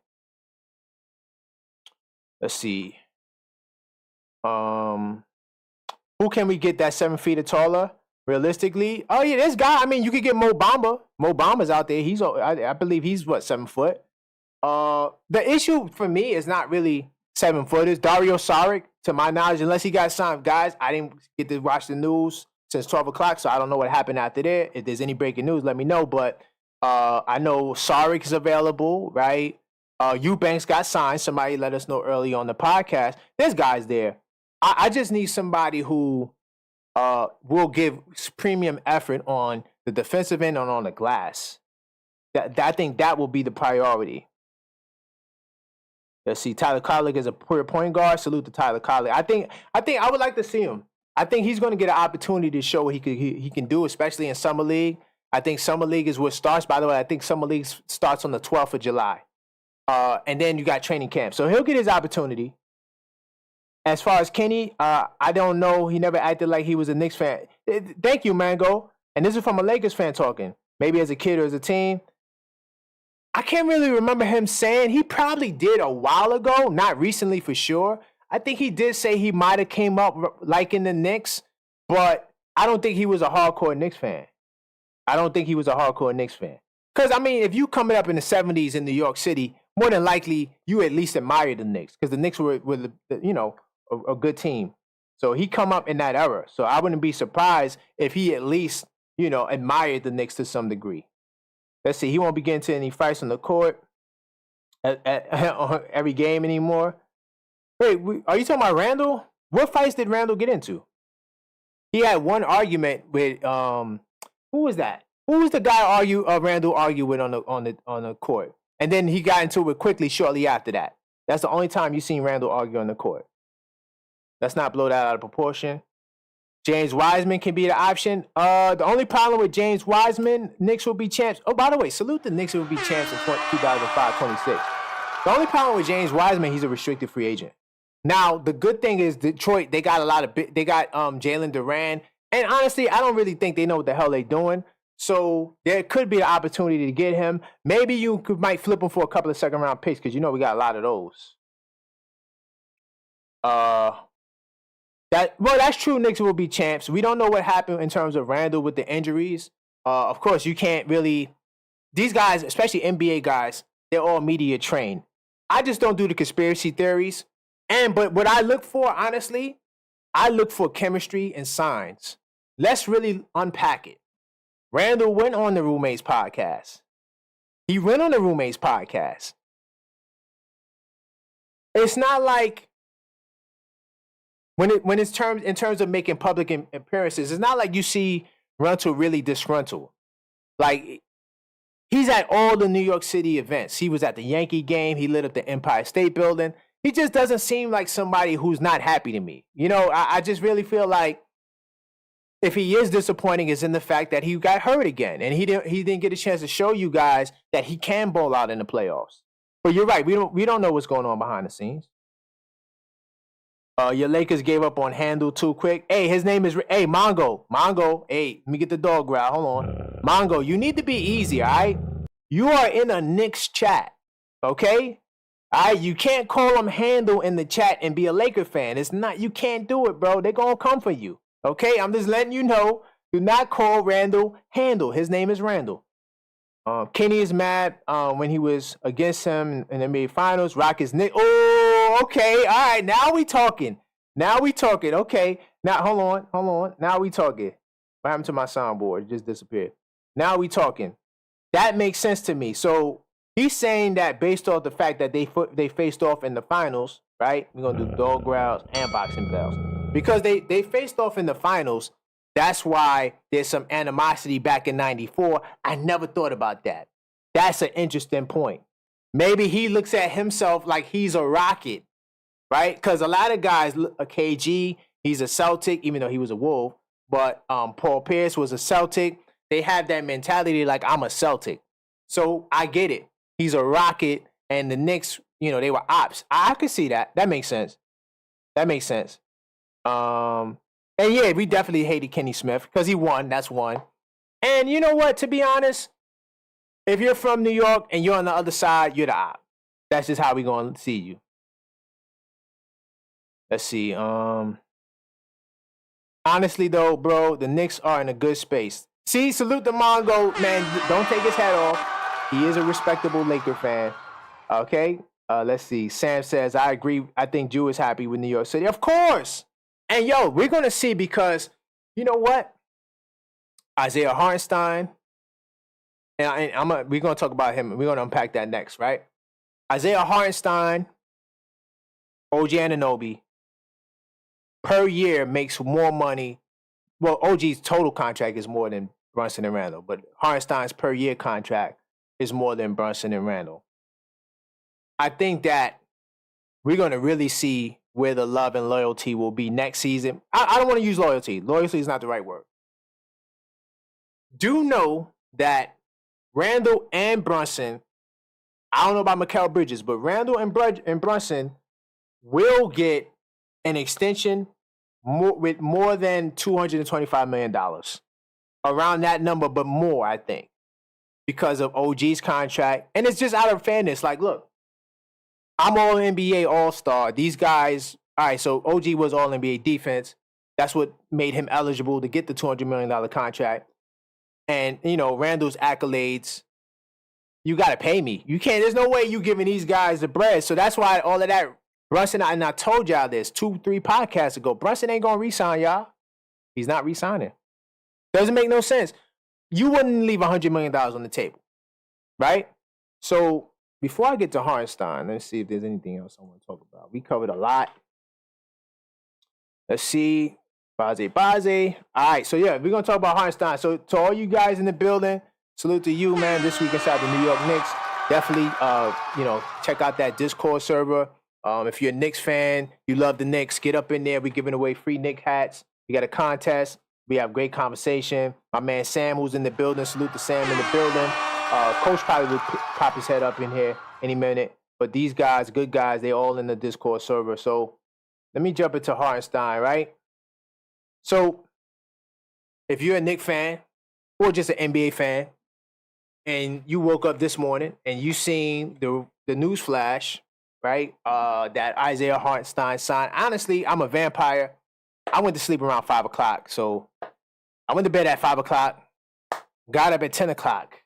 A: Let's see. Who can we get that 7 feet or taller? Realistically, oh yeah, this guy. I mean, you could get Mo Bamba. Mo Bamba's out there. I believe he's 7 foot. The issue for me is not really 7 footers. Dario Saric, to my knowledge, unless he got signed, guys, I didn't get to watch the news since 12 o'clock, so I don't know what happened after there. If there's any breaking news, let me know. But I know Saric is available, right? Eubanks got signed. Somebody let us know early on the podcast. There's guys there. I just need somebody who will give premium effort on the defensive end and on the glass. I think that will be the priority. Let's see. Tyler Collick is a pure point guard. Salute to Tyler Collick. I think I would like to see him. I think he's going to get an opportunity to show what he can do, especially in Summer League. I think Summer League is what starts. By the way, I think Summer League starts on the 12th of July. And then you got training camp. So he'll get his opportunity. As far as Kenny, I don't know. He never acted like he was a Knicks fan. Thank you, Mango. And this is from a Lakers fan talking. Maybe as a kid or as a teen. I can't really remember him saying. He probably did a while ago. Not recently for sure. I think he did say he might have came up liking the Knicks. But I don't think he was a hardcore Knicks fan. Because, I mean, if you coming up in the 70s in New York City, more than likely you at least admire the Knicks. Because the Knicks were a good team. So he come up in that era. So I wouldn't be surprised if he at least, admired the Knicks to some degree. Let's see. He won't be getting to any fights on the court at every game anymore. Wait, are you talking about Randall? What fights did Randall get into? He had one argument with who was that? Who was the guy Randall argued with on the court? And then he got into it quickly shortly after that. That's the only time you've seen Randall argue on the court. Let's not blow that out of proportion. James Wiseman can be the option. The only problem with James Wiseman, Knicks will be champs. Oh, by the way, salute the Knicks will be champs in 2005-26. The only problem with James Wiseman, he's a restricted free agent. Now, the good thing is Detroit, they got Jalen Duran. And honestly, I don't really think they know what the hell they're doing. So there could be an opportunity to get him. Maybe you might flip him for a couple of second-round picks because we got a lot of those. That's true. Knicks will be champs. We don't know what happened in terms of Randall with the injuries. Of course, you can't really. These guys, especially NBA guys, they're all media trained. I just don't do the conspiracy theories. But what I look for, honestly, I look for chemistry and signs. Let's really unpack it. Randall went on the Roommates podcast. He went on the Roommates podcast. It's not like when it's in terms of making public appearances, it's not like you see Randall really disgruntled. Like, he's at all the New York City events. He was at the Yankee game. He lit up the Empire State Building. He just doesn't seem like somebody who's not happy to me. I just really feel like if he is disappointing, it's in the fact that he got hurt again, and he didn't get a chance to show you guys that he can bowl out in the playoffs. But you're right, we don't know what's going on behind the scenes. Your Lakers gave up on Handle too quick. Hey, his name is Mongo. Mongo, hey, let me get the dog growl. Hold on, Mongo, you need to be easy, all right? You are in a Knicks chat, okay? All right, you can't call him Handle in the chat and be a Laker fan. It's not. You can't do it, bro. They're gonna come for you. Okay, I'm just letting you know. Do not call Randall Handle. His name is Randall. Kenny is mad when he was against him in the NBA Finals. Rockets Nick. Oh, okay. All right, now we talking. Okay. Now, hold on. Now we talking. What happened to my soundboard? It just disappeared. Now we talking. That makes sense to me. So he's saying that based off the fact that they faced off in the finals, right? We're going to do dog growls and boxing bells. Because they faced off in the finals, that's why there's some animosity back in 94. I never thought about that. That's an interesting point. Maybe he looks at himself like he's a Rocket, right? Because a lot of guys, a KG, he's a Celtic, even though he was a Wolf. But Paul Pierce was a Celtic. They have that mentality like, I'm a Celtic. So I get it. He's a Rocket, and the Knicks, they were ops. I could see that. That makes sense. And yeah, we definitely hated Kenny Smith because he won. That's one. And you know what? To be honest, if you're from New York and you're on the other side, you're the op. That's just how we gonna see you. Let's see. Honestly though, bro, the Knicks are in a good space. See, salute the Mongo, man. Don't take his hat off. He is a respectable Laker fan. Okay. Let's see. Sam says, I agree. I think Drew is happy with New York City. Of course. And yo, we're going to see because, you know what? Isaiah Hartenstein, and we're going to talk about him. We're going to unpack that next, right? Isaiah Hartenstein, OG Anunoby, per year makes more money. Well, OG's total contract is more than Brunson and Randall, but Hartenstein's per year contract is more than Brunson and Randall. I think that we're going to really see where the love and loyalty will be next season. I don't want to use loyalty. Loyalty is not the right word. Do know that Randall and Brunson, I don't know about Mikal Bridges, but Randall and Brunson will get an extension with more than $225 million. Around that number, but more, I think, because of OG's contract. And it's just out of fairness. Like, look, I'm all NBA All-Star. These guys, all right, so OG was all NBA defense. That's what made him eligible to get the $200 million contract. And, Randall's accolades, you got to pay me. You can't, there's no way you giving these guys the bread. So that's why all of that Brunson, and I told y'all this 2-3 podcasts ago. Brunson ain't going to re-sign y'all. He's not re-signing. Doesn't make no sense. You wouldn't leave $100 million on the table, right? So before I get to Hartenstein, let's see if there's anything else I want to talk about. We covered a lot. Let's see. Baze. All right, so yeah, we're going to talk about Hartenstein. So to all you guys in the building, salute to you, man, this week inside the New York Knicks. Definitely, check out that Discord server. If you're a Knicks fan, you love the Knicks, get up in there. We're giving away free Knicks hats. We got a contest. We have great conversation. My man Sam, who's in the building, salute to Sam in the building. Coach probably will pop his head up in here any minute. But these guys, good guys, they all in the Discord server. So let me jump into Hartenstein, right? So if you're a Knicks fan or just an NBA fan, and you woke up this morning and you seen the news flash, right, that Isaiah Hartenstein signed. Honestly, I'm a vampire. I went to sleep around 5 o'clock. So I went to bed at 5 o'clock, got up at 10 o'clock.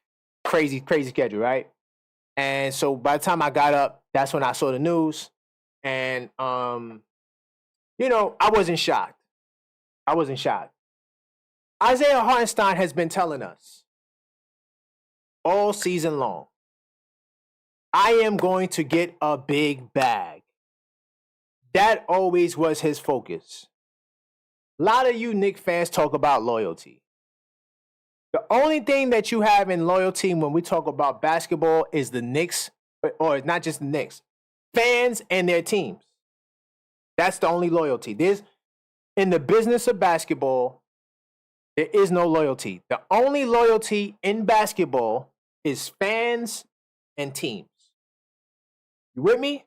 A: Crazy schedule, right? And so by the time I got up, that's when I saw the news. And, I wasn't shocked. Isaiah Hartenstein has been telling us all season long, I am going to get a big bag. That always was his focus. A lot of you Knicks fans talk about loyalty. The only thing that you have in loyalty when we talk about basketball is the Knicks, or not just the Knicks, fans and their teams. That's the only loyalty. In the business of basketball, there is no loyalty. The only loyalty in basketball is fans and teams. You with me?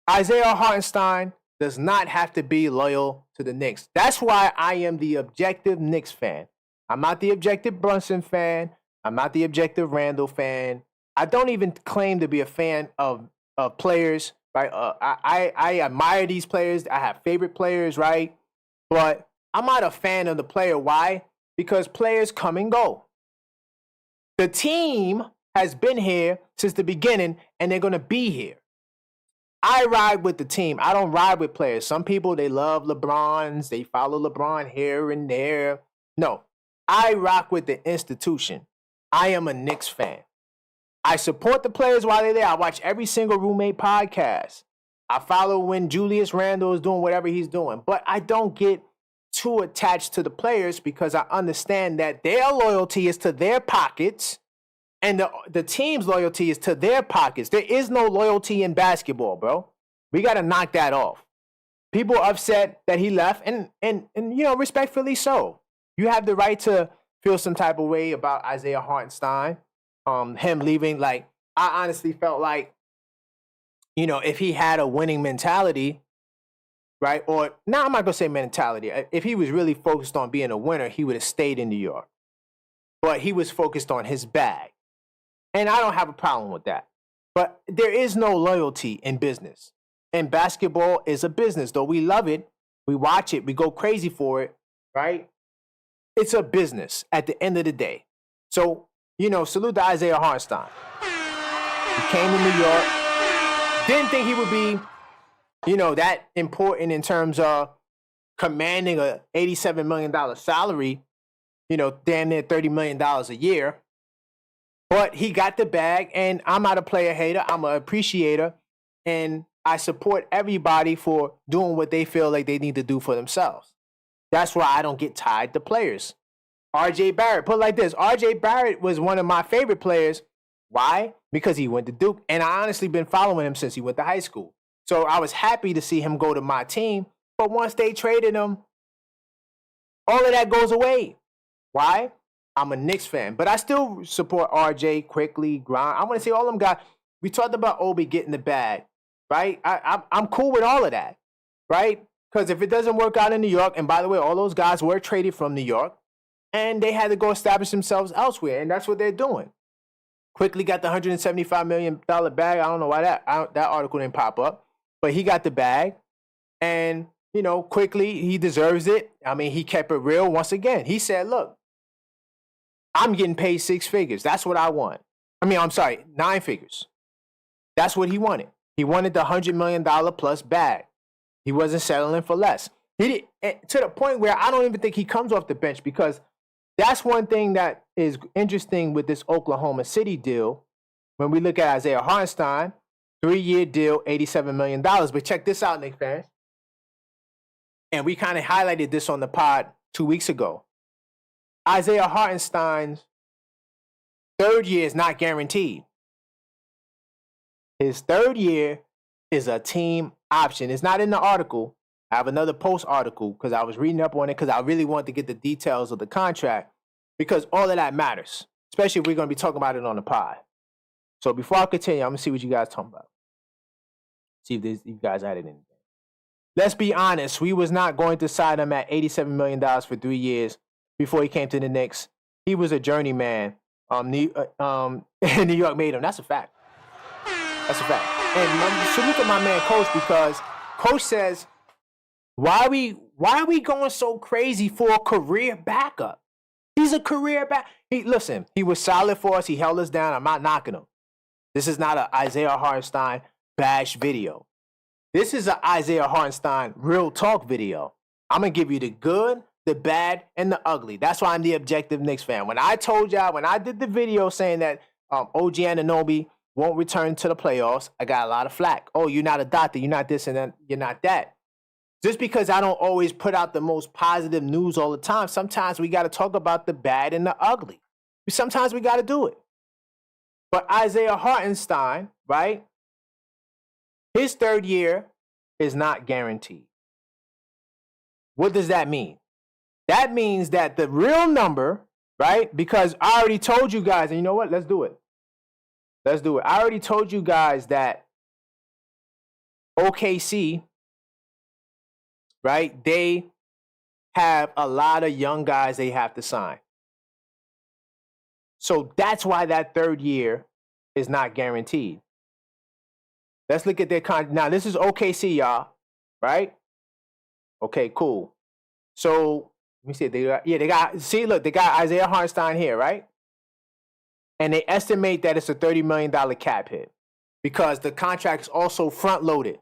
A: Isaiah Hartenstein does not have to be loyal to the Knicks. That's why I am the objective Knicks fan. I'm not the objective Brunson fan. I'm not the objective Randall fan. I don't even claim to be a fan of players, right? I admire these players. I have favorite players, right? But I'm not a fan of the player. Why? Because players come and go. The team has been here since the beginning, and they're going to be here. I ride with the team. I don't ride with players. Some people, they love LeBrons. They follow LeBron here and there. No, I rock with the institution. I am a Knicks fan. I support the players while they're there. I watch every single roommate podcast. I follow when Julius Randle is doing whatever he's doing. But I don't get too attached to the players because I understand that their loyalty is to their pockets and the team's loyalty is to their pockets. There is no loyalty in basketball, bro. We got to knock that off. People are upset that he left, and respectfully so. You have the right to feel some type of way about Isaiah Hartenstein, him leaving. Like, I honestly felt like, if he had a winning mentality, right? Or, I'm not going to say mentality. If he was really focused on being a winner, he would have stayed in New York. But he was focused on his bag. And I don't have a problem with that. But there is no loyalty in business. And basketball is a business. Though we love it, we watch it, we go crazy for it, right? It's a business at the end of the day. So, salute to Isaiah Hartenstein. He came to New York. Didn't think he would be, that important in terms of commanding a $87 million salary, damn near $30 million a year. But he got the bag, and I'm not a player hater. I'm an appreciator, and I support everybody for doing what they feel like they need to do for themselves. That's why I don't get tied to players. R.J. Barrett, put it like this. R.J. Barrett was one of my favorite players. Why? Because he went to Duke, and I honestly been following him since he went to high school. So I was happy to see him go to my team, but once they traded him, all of that goes away. Why? I'm a Knicks fan, but I still support RJ, Quickly, Grind. I want to see all them guys. We talked about Obi getting the bag, right? I'm cool with all of that, right? Because if it doesn't work out in New York, and by the way, all those guys were traded from New York, and they had to go establish themselves elsewhere, and that's what they're doing. Quickly got the $175 million bag. I don't know why that article didn't pop up, but he got the bag, and, Quickly, he deserves it. I mean, he kept it real once again. He said, look, I'm getting paid 6 figures. That's what I want. 9 figures. That's what he wanted. He wanted the $100 million plus bag. He wasn't settling for less. He did, to the point where I don't even think he comes off the bench, because that's one thing that is interesting with this Oklahoma City deal. When we look at Isaiah Hartenstein, 3-year deal, $87 million. But check this out, Knicks fans. And we kind of highlighted this on the pod 2 weeks ago. Isaiah Hartenstein's 3rd year is not guaranteed. His 3rd year is a team option. It's not in the article. I have another post article because I was reading up on it because I really wanted to get the details of the contract, because all of that matters, especially if we're going to be talking about it on the pod. So before I continue, I'm going to see what you guys talking about. See if you guys added anything. Let's be honest. We was not going to sign him at $87 million for 3 years before he came to the Knicks. He was a journeyman. New York made him. That's a fact. That's a fact. And salute to my man Coach, because Coach says, why are we going so crazy for a career backup? He's a career back. Listen, he was solid for us. He held us down. I'm not knocking him. This is not an Isaiah Hartenstein bash video. This is an Isaiah Hartenstein real talk video. I'm going to give you the good, the bad, and the ugly. That's why I'm the objective Knicks fan. When I told y'all, when I did the video saying that OG Anunoby won't return to the playoffs, I got a lot of flack. Oh, you're not a doctor. You're not this and that. You're not that. Just because I don't always put out the most positive news all the time, sometimes we got to talk about the bad and the ugly. Sometimes we got to do it. But Isaiah Hartenstein, right? His 3rd year is not guaranteed. What does that mean? That means that the real number, right? Because I already told you guys, and you know what? Let's do it. Let's do it. I already told you guys that OKC, right? They have a lot of young guys they have to sign. So that's why that 3rd year is not guaranteed. Let's look at their contract. Now, this is OKC, y'all, right? Okay, cool. So let me see. They got Isaiah Hartenstein here, right? And they estimate that it's a $30 million cap hit because the contract is also front loaded.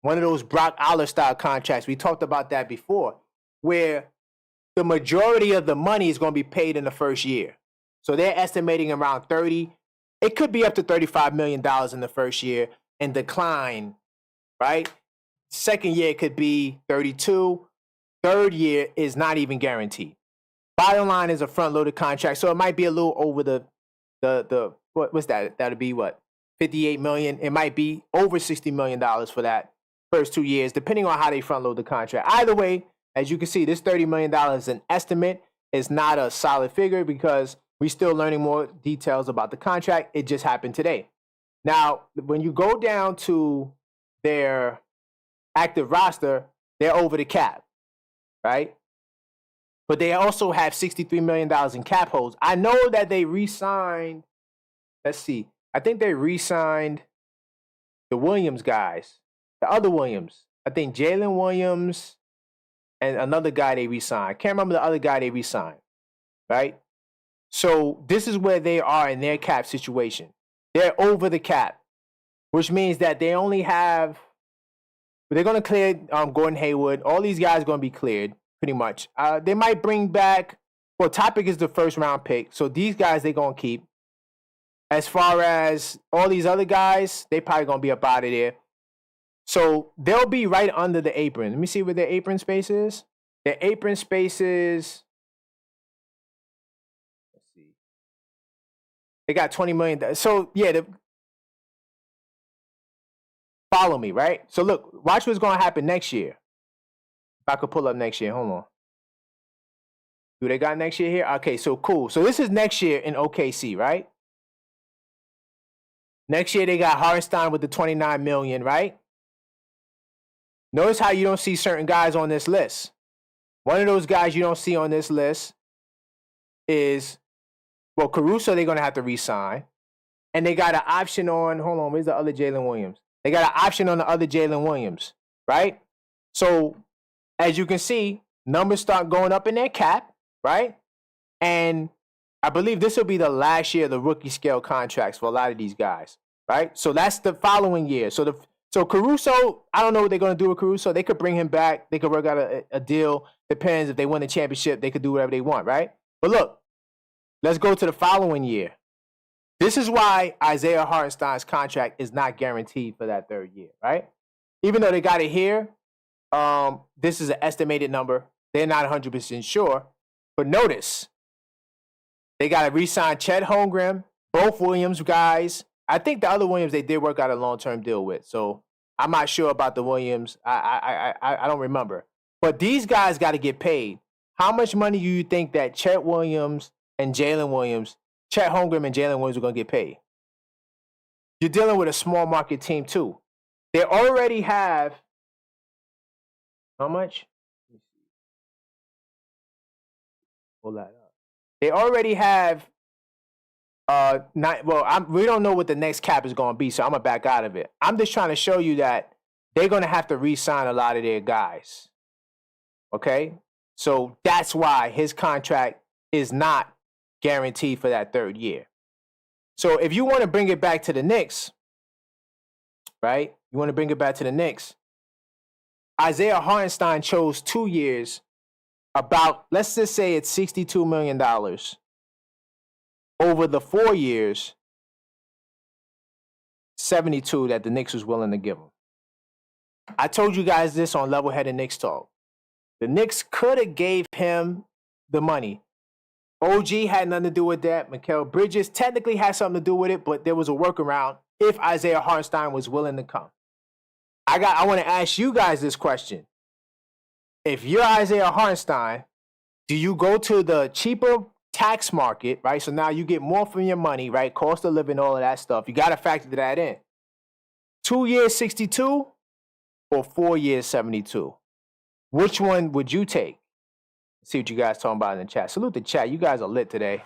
A: One of those Brock Aller style contracts. We talked about that before, where the majority of the money is going to be paid in the 1st year. So they're estimating around 30. It could be up to $35 million in the 1st year and decline, right? 2nd year could be 32. 3rd year is not even guaranteed. Bottom line is a front-loaded contract, so it might be a little over the what's that? That'd be what? $58 million. It might be over $60 million for that first 2 years, depending on how they front-load the contract. Either way, as you can see, this $30 million is an estimate. It's not a solid figure because we're still learning more details about the contract. It just happened today. Now, when you go down to their active roster, they're over the cap, right? But they also have $63 million in cap holds. I know that they re-signed, let's see, I think they re-signed the Williams guys, the other Williams. I think Jalen Williams and another guy they re-signed. I can't remember the other guy they re-signed, right? So this is where they are in their cap situation. They're over the cap, which means that they only have, they're going to clear Gordon Hayward. All these guys are going to be cleared, pretty much. They might bring back, well, Topic is the 1st round pick, so these guys they're going to keep. As far as all these other guys, they probably going to be up out of there. So they'll be right under the apron. Let me see what their apron space is. Their apron space is, let's see. They got $20 million. So, yeah, follow me, right? So, look, watch what's going to happen next year. If I could pull up next year. Hold on. Do they got next year here? Okay, so cool. So, this is next year in OKC, right? Next year, they got Hartenstein with the $29 million, right? Notice how you don't see certain guys on this list. One of those guys you don't see on this list is, well, Caruso, they're going to have to re-sign. And they got an option on, hold on, where's the other Jalen Williams? They got an option on the other Jalen Williams, right? So, as you can see, numbers start going up in their cap, right? And I believe this will be the last year of the rookie scale contracts for a lot of these guys, right? So, that's the following year. So, So Caruso, I don't know what they're going to do with Caruso. They could bring him back. They could work out a deal. Depends if they win the championship. They could do whatever they want, right? But look, let's go to the following year. This is why Isaiah Hartenstein's contract is not guaranteed for that third year, right? Even though they got it here, this is an estimated number. They're not 100% sure. But notice, they got to re-sign Chet Holmgren, both Williams guys. I think the other Williams they did work out a long-term deal with. So I'm not sure about the Williams. I don't remember. But these guys got to get paid. How much money do you think that Chet Williams and Jalen Williams, Chet Holmgren and Jalen Williams are going to get paid? You're dealing with a small market team too. They already have how much? Pull that up. They already have we don't know what the next cap is going to be, so I'm going to back out of it. I'm just trying to show you that they're going to have to re-sign a lot of their guys. Okay? So that's why his contract is not guaranteed for that third year. So if you want to bring it back to the Knicks, right? You want to bring it back to the Knicks. Isaiah Hartenstein chose 2 years, about, let's just say it's $62 million. Over the 4 years, 72 that the Knicks was willing to give him. I told you guys this on Level-Headed Knicks Talk. The Knicks could have gave him the money. OG had nothing to do with that. Mikal Bridges technically had something to do with it, but there was a workaround if Isaiah Hartenstein was willing to come. I want to ask you guys this question. If you're Isaiah Hartenstein, do you go to the cheaper tax market, right? So now you get more from your money, right? Cost of living, all of that stuff. You got to factor that in. 2 years, 62 or 4 years, 72? Which one would you take? Let's see what you guys talking about in the chat. Salute the chat. You guys are lit today.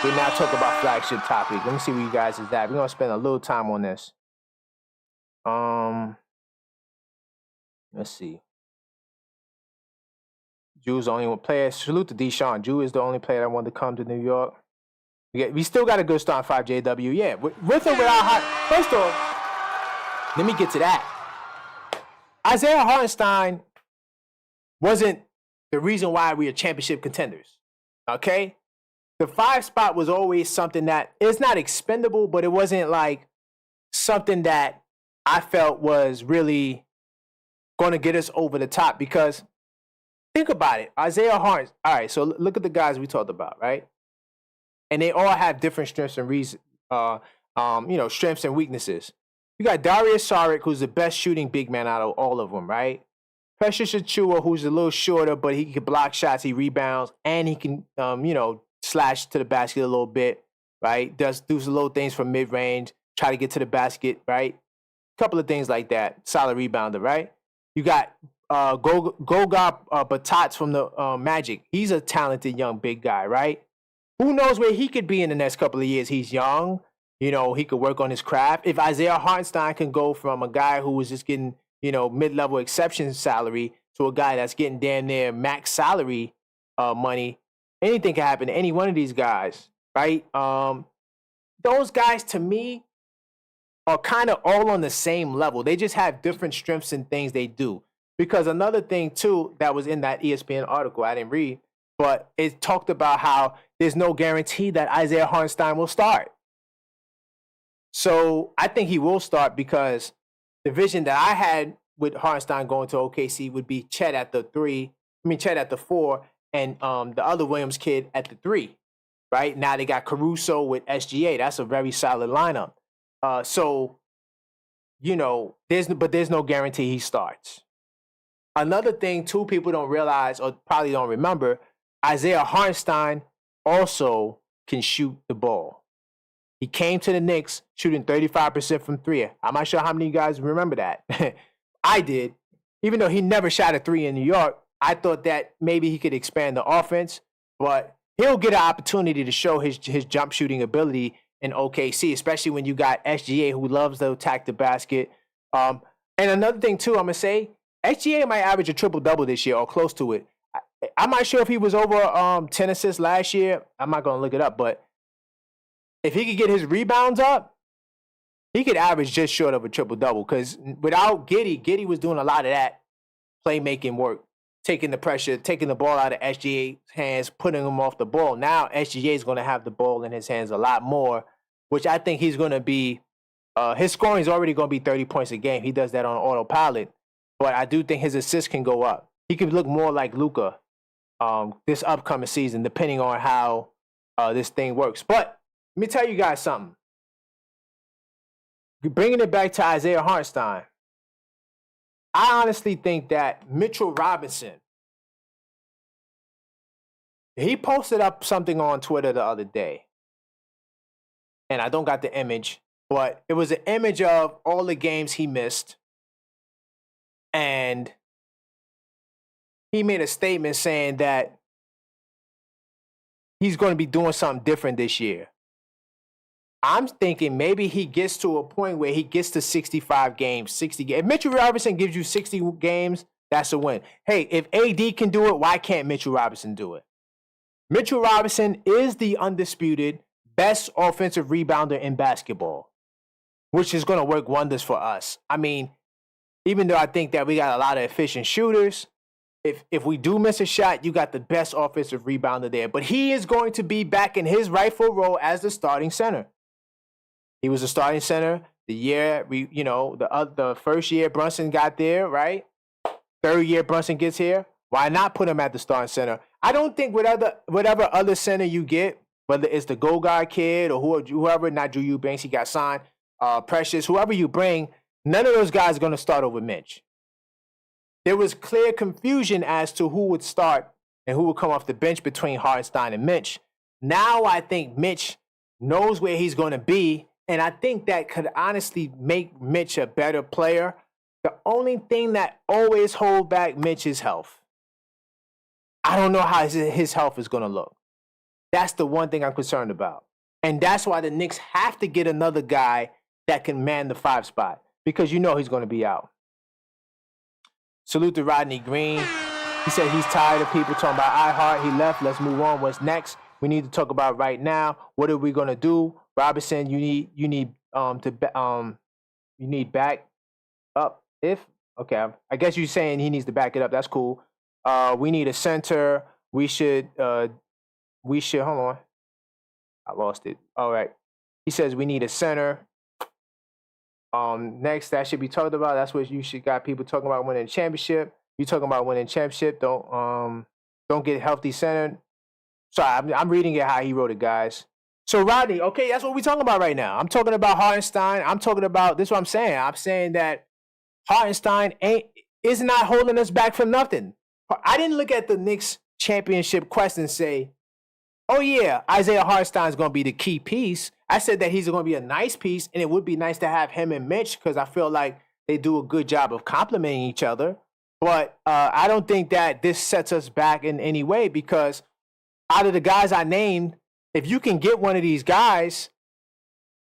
A: We now talk about flagship topic. Let me see where you guys is at. We're going to spend a little time on this. Let's see. Drew's the only one player. Salute to Deshaun. Drew is the only player that wanted to come to New York. We still got a good start on 5JW. Yeah, with or without first off, let me get to that. Isaiah Hartenstein wasn't the reason why we are championship contenders. Okay? The 5 spot was always something that it's not expendable, but it wasn't like something that I felt was really going to get us over the top because think about it. Isaiah Hartenstein. All right, so look at the guys we talked about, right? And they all have different strengths and strengths and weaknesses. You got Darius Saric, who's the best shooting big man out of all of them, right? Precious Achiuwa, who's a little shorter, but he can block shots, he rebounds, and he can, slash to the basket a little bit, right? Do some little things from mid-range, try to get to the basket, right? A couple of things like that. Solid rebounder, right? You got Goga Batats from the Magic. He's a talented young big guy, right? Who knows where he could be in the next couple of years? He's young. He could work on his craft. If Isaiah Hartenstein can go from a guy who was just getting, mid-level exception salary to a guy that's getting damn near max salary money, anything can happen to any one of these guys, right? Those guys, to me, are kind of all on the same level. They just have different strengths and things they do. Because another thing, too, that was in that ESPN article, I didn't read, but it talked about how there's no guarantee that Isaiah Hartenstein will start. So I think he will start because the vision that I had with Hartenstein going to OKC would be Chet at the 4, and the other Williams kid at the 3, right? Now they got Caruso with SGA. That's a very solid lineup. There's no guarantee he starts. Another thing, too, people don't realize or probably don't remember, Isaiah Hartenstein also can shoot the ball. He came to the Knicks shooting 35% from 3. I'm not sure how many of you guys remember that. I did. Even though he never shot a 3 in New York, I thought that maybe he could expand the offense, but he'll get an opportunity to show his jump shooting ability in OKC, especially when you got SGA who loves to attack the basket. And another thing, too, I'm going to say, SGA might average a triple-double this year or close to it. I'm not sure if he was over 10 assists last year. I'm not going to look it up, but if he could get his rebounds up, he could average just short of a triple-double because without Giddey was doing a lot of that playmaking work, taking the pressure, taking the ball out of SGA's hands, putting him off the ball. Now SGA is going to have the ball in his hands a lot more, which I think he's going to be his scoring is already going to be 30 points a game. He does that on autopilot. But I do think his assists can go up. He could look more like Luka this upcoming season, depending on how this thing works. But let me tell you guys something. Bringing it back to Isaiah Hartenstein, I honestly think that Mitchell Robinson, he posted up something on Twitter the other day. And I don't got the image, but it was an image of all the games he missed. And he made a statement saying that he's going to be doing something different this year. I'm thinking maybe he gets to a point where he gets to 65 games, 60 games. If Mitchell Robinson gives you 60 games, that's a win. Hey, if AD can do it, why can't Mitchell Robinson do it? Mitchell Robinson is the undisputed best offensive rebounder in basketball, which is going to work wonders for us. I mean, even though I think that we got a lot of efficient shooters, if we do miss a shot, you got the best offensive rebounder there. But he is going to be back in his rightful role as the starting center. He was a starting center the year the first year Brunson got there, right? Third year Brunson gets here. Why not put him at the starting center? I don't think whatever other center you get, whether it's the Go-Guard kid or whoever, not Drew Eubanks, he got signed, Precious, whoever you bring, none of those guys are going to start over Mitch. There was clear confusion as to who would start and who would come off the bench between Hartenstein and Mitch. Now I think Mitch knows where he's going to be, and I think that could honestly make Mitch a better player. The only thing that always hold back Mitch is health. I don't know how his health is going to look. That's the one thing I'm concerned about. And that's why the Knicks have to get another guy that can man the 5 spot, because you know he's going to be out. Salute to Rodney Green. He said he's tired of people talking about iHeart. He left. Let's move on. What's next? We need to talk about right now. What are we going to do? Robinson, you need back up. I guess you're saying he needs to back it up. That's cool. We need a center. We should hold on. I lost it. All right. He says we need a center. Next, that should be talked about. That's what you should got people talking about winning a championship. You talking about winning championship. Don't get healthy center. Sorry, I'm reading it how he wrote it, guys. So Rodney, okay, that's what we're talking about right now. I'm talking about Hartenstein. I'm talking about this is what I'm saying. I'm saying that Hartenstein is not holding us back from nothing. I didn't look at the Knicks championship quest and say, oh yeah, Isaiah Hartenstein is going to be the key piece. I said that he's going to be a nice piece, and it would be nice to have him and Mitch because I feel like they do a good job of complementing each other. But I don't think that this sets us back in any way because out of the guys I named, if you can get one of these guys,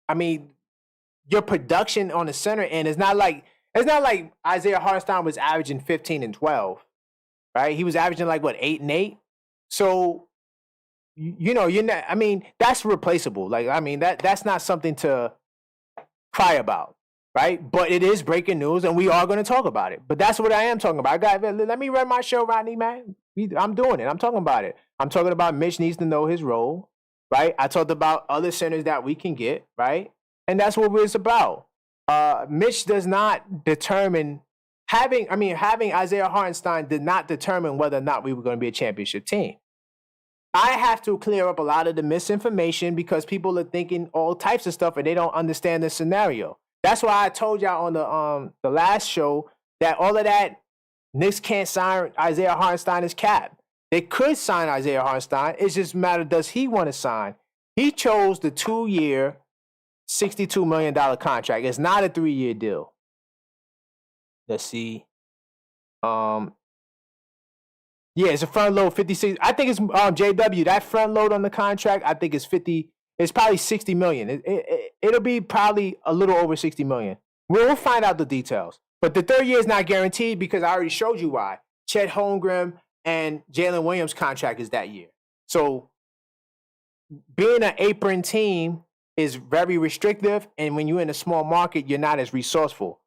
A: I mean, your production on the center end is not like Isaiah Hartenstein was averaging 15 and 12, right? He was averaging 8 and 8. So you're not. I mean, that's replaceable. That's not something to cry about, right? But it is breaking news, and we are going to talk about it. But that's what I am talking about. Let me run my show, Rodney, man. I'm doing it. I'm talking about it. I'm talking about Mitch needs to know his role, right? I talked about other centers that we can get, right? And that's what it's about. Mitch does not determine having Isaiah Hartenstein did not determine whether or not we were going to be a championship team. I have to clear up a lot of the misinformation because people are thinking all types of stuff and they don't understand the scenario. That's why I told y'all on the last show that all of that Knicks can't sign Isaiah Hartenstein as cap. They could sign Isaiah Hartenstein. It's just a matter, does he want to sign? He chose the 2-year, $62 million contract. It's not a 3-year deal. Let's see. Yeah, it's a front load 56. I think it's JW. That front load on the contract, I think it's 50. It's probably 60 million. It'll be probably a little over 60 million. We'll find out the details. But the 3rd year is not guaranteed because I already showed you why. Chet Holmgren and Jalen Williams' contract is that year. So being an apron team is very restrictive, and when you're in a small market, you're not as resourceful.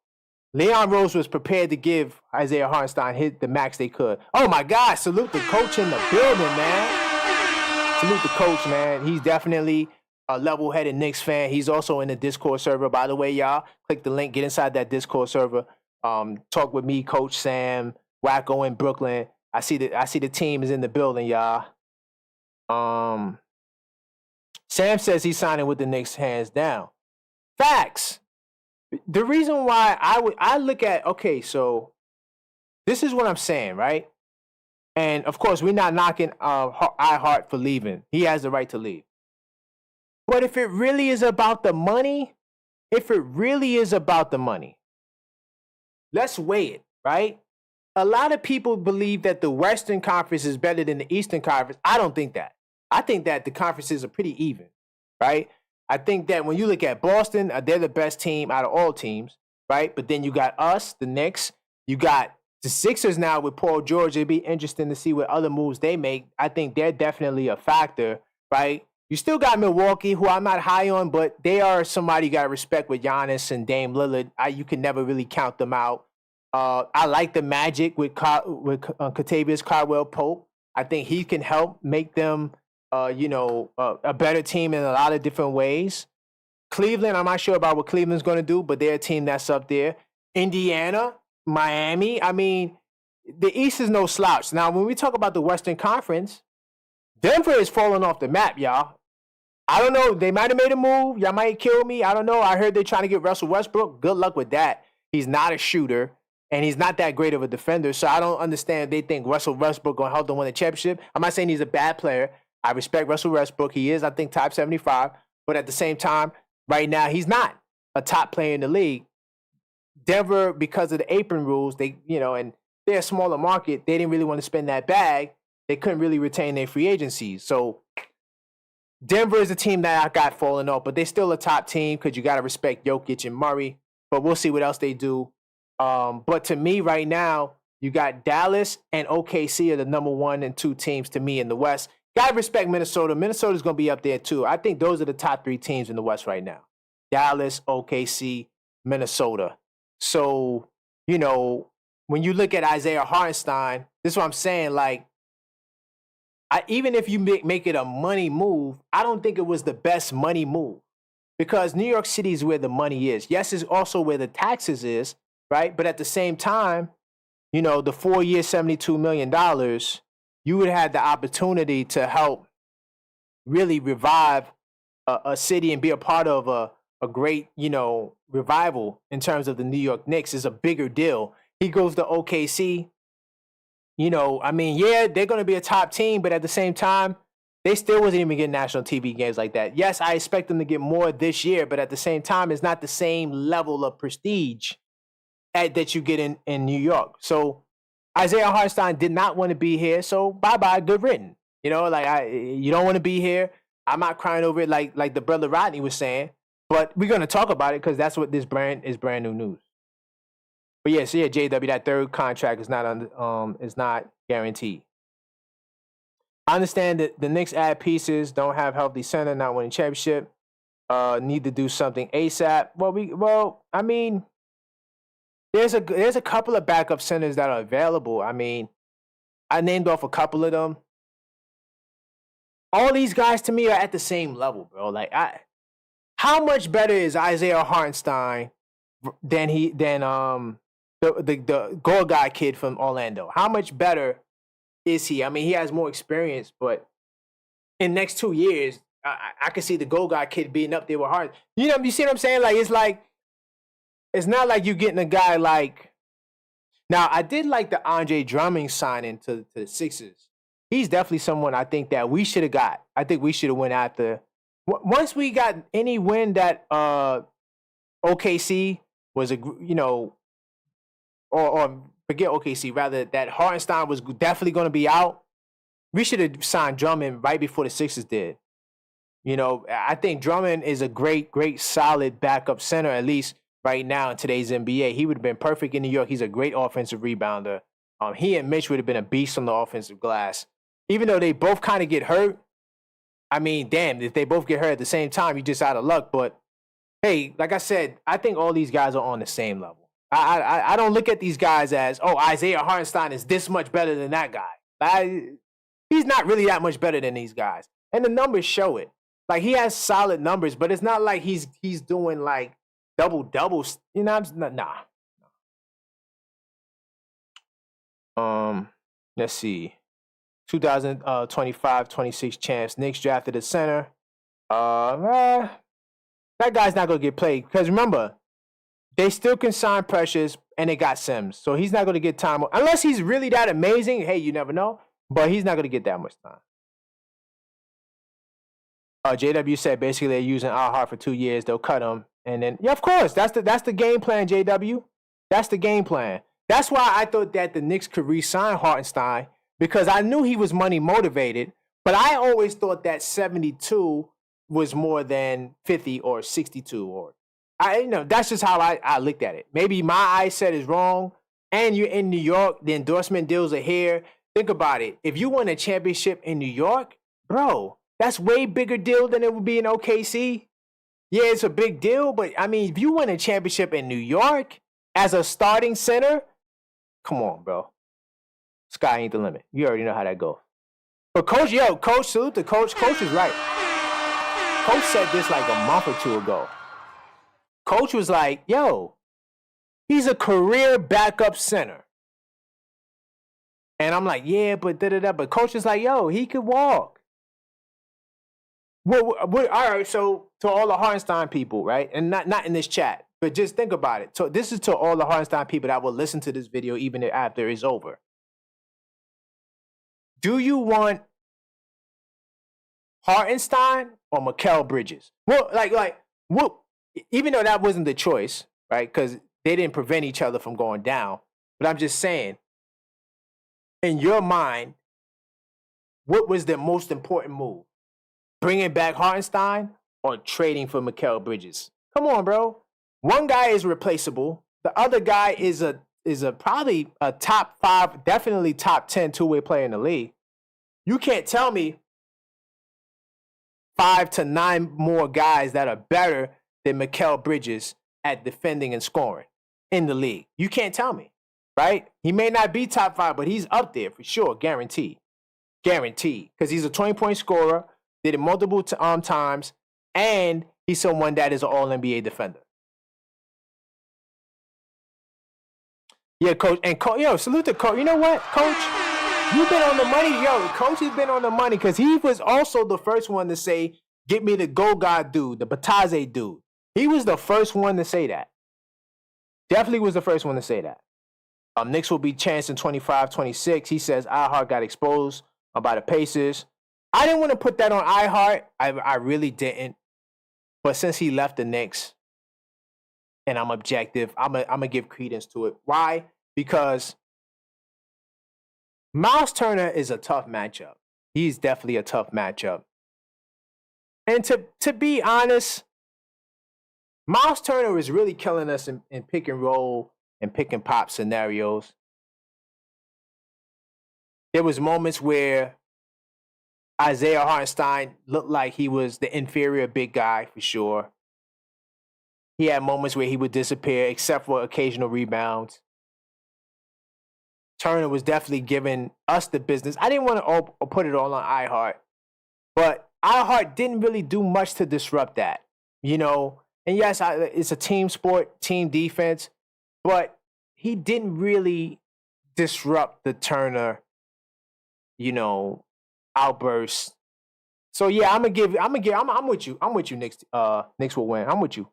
A: Leon Rose was prepared to give Isaiah Hartenstein the max they could. Oh my God, salute the coach in the building, man. Salute the coach, man. He's definitely a level-headed Knicks fan. He's also in the Discord server, by the way, y'all. Click the link, get inside that Discord server. Talk with me, Coach Sam, Wacko in Brooklyn. I see the team is in the building, y'all. Sam says he's signing with the Knicks hands down. Facts. The reason why I look at, okay, so this is what I'm saying, right? And of course, we're not knocking iHeart for leaving. He has the right to leave. But if it really is about the money, let's weigh it, right? A lot of people believe that the Western Conference is better than the Eastern Conference. I don't think that. I think that the conferences are pretty even, right? I think that when you look at Boston, they're the best team out of all teams, right? But then you got us, the Knicks. You got the Sixers now with Paul George. It'd be interesting to see what other moves they make. I think they're definitely a factor, right? You still got Milwaukee, who I'm not high on, but they are somebody you got to respect with Giannis and Dame Lillard. You can never really count them out. I like the Magic with Kentavious Caldwell-Pope. I think he can help make them a better team in a lot of different ways. Cleveland, I'm not sure about what Cleveland's going to do, but they're a team that's up there. Indiana, Miami. I mean, the East is no slouch. Now, when we talk about the Western Conference, Denver is falling off the map, y'all. I don't know. They might have made a move. Y'all might kill me. I don't know. I heard they're trying to get Russell Westbrook. Good luck with that. He's not a shooter, and he's not that great of a defender. So I don't understand. They think Russell Westbrook going to help them win a championship. I'm not saying he's a bad player. I respect Russell Westbrook. He is, I think, top 75. But at the same time, right now, he's not a top player in the league. Denver, because of the apron rules, and they're a smaller market, they didn't really want to spend that bag. They couldn't really retain their free agencies. So Denver is a team that I got falling off, but they're still a top team because you got to respect Jokic and Murray. But we'll see what else they do. But to me right now, you got Dallas and OKC are the number 1 and 2 teams to me in the West. Got to respect Minnesota. Minnesota's going to be up there too. I think those are the top 3 teams in the West right now. Dallas, OKC, Minnesota. So, when you look at Isaiah Hartenstein, this is what I'm saying, like, even if you make it a money move, I don't think it was the best money move because New York City is where the money is. Yes, it's also where the taxes is, right? But at the same time, the 4-year, $72 million, you would have the opportunity to help really revive a city and be a part of a great, revival in terms of the New York Knicks is a bigger deal. He goes to OKC. They're going to be a top team, but at the same time, they still wasn't even getting national TV games like that. Yes, I expect them to get more this year, but at the same time, it's not the same level of prestige that you get in New York. So Isaiah Hartenstein did not want to be here, so bye-bye, good written. You don't want to be here. I'm not crying over it like the brother Rodney was saying, but we're going to talk about it because that's what this brand is, brand new news. But JW, that third contract is not guaranteed. I understand that the Knicks add pieces, don't have healthy center, not winning championship, need to do something ASAP. There's a couple of backup centers that are available. I named off a couple of them. All these guys to me are at the same level, bro. How much better is Isaiah Hartenstein than the goal guy kid from Orlando? How much better is he? He has more experience, but in the next 2 years, I can see the goal guy kid being up there with Harden. You see what I'm saying? It's not like you're getting a guy like. Now, I did like the Andre Drummond signing to the Sixers. He's definitely someone I think that we should have got. I think we should have went after. Once we got any win that OKC was or forget OKC, rather that Hartenstein was definitely going to be out, we should have signed Drummond right before the Sixers did. I think Drummond is a great, solid backup center, at least right now in today's NBA. He would have been perfect in New York. He's a great offensive rebounder. He and Mitch would have been a beast on the offensive glass. Even though they both kind of get hurt, I mean, damn, if they both get hurt at the same time, you're just out of luck. But hey, like I said, I think all these guys are on the same level. I don't look at these guys as, oh, Isaiah Hartenstein is this much better than that guy. He's not really that much better than these guys. And the numbers show it. Like, he has solid numbers, but it's not like he's doing like doubles. You know, nah. Let's see. 2025-26 champs. Knicks drafted a center. That guy's not gonna get played because remember, they still can sign Precious and they got Sims, so he's not gonna get time unless he's really that amazing. Hey, you never know, but he's not gonna get that much time. JW said basically they're using Al for 2 years. They'll cut him, and then yeah, of course that's the game plan. JW, that's the game plan. That's why I thought that the Knicks could re-sign Hartenstein because I knew he was money motivated, but I always thought that 72 was more than 50 or 62 or that's just how I looked at it. Maybe my eyesight is wrong, and you're in New York, the endorsement deals are here. Think about it. If you win a championship in New York, bro, that's way bigger deal than it would be in OKC. Yeah, it's a big deal, but I mean, if you win a championship in New York as a starting center, come on, bro. Sky ain't the limit. You already know how that goes. But Coach, salute the coach. Coach is right. Coach said this like a month or two ago. Coach was like, yo, he's a career backup center. And I'm like, yeah, but da-da-da. But Coach is like, yo, he could walk. All right, so to all the Hartenstein people, right? And not in this chat, but just think about it. So this is to all the Hartenstein people that will listen to this video even after it's over. Do you want Hartenstein or Mikal Bridges? Well, even though that wasn't the choice, right? Because they didn't prevent each other from going down. But I'm just saying, in your mind, what was the most important move? Bringing back Hartenstein or trading for Mikal Bridges? Come on, bro. One guy is replaceable. The other guy is probably a top 5, definitely top 10 two-way player in the league. You can't tell me 5 to 9 more guys that are better than Mikal Bridges at defending and scoring in the league. You can't tell me, right? He may not be top 5, but he's up there for sure, guaranteed. Guaranteed. Because he's a 20-point scorer, did it multiple times, and he's someone that is an all-NBA defender. Yeah, Coach. And salute to Coach. You know what, Coach? You've been on the money. Yo, Coach has been on the money because he was also the first one to say, get me the Go-God dude, the Bataze dude. He was the first one to say that. Definitely was the first one to say that. Knicks will be chanced in 25-26. He says iHeart got exposed by the Pacers. I didn't want to put that on iHeart. I really didn't. But since he left the Knicks, and I'm objective, I'm gonna give credence to it. Why? Because Miles Turner is a tough matchup. He's definitely a tough matchup. And to be honest, Miles Turner is really killing us in pick and roll and pick and pop scenarios. There was moments where Isaiah Hartenstein looked like he was the inferior big guy for sure. He had moments where he would disappear except for occasional rebounds. Turner was definitely giving us the business. I didn't want to put it all on iHeart, but iHeart didn't really do much to disrupt that, you know. And yes, it's a team sport, team defense, but he didn't really disrupt the Turner, outburst. So yeah, I'm with you. I'm with you. Knicks will win. I'm with you.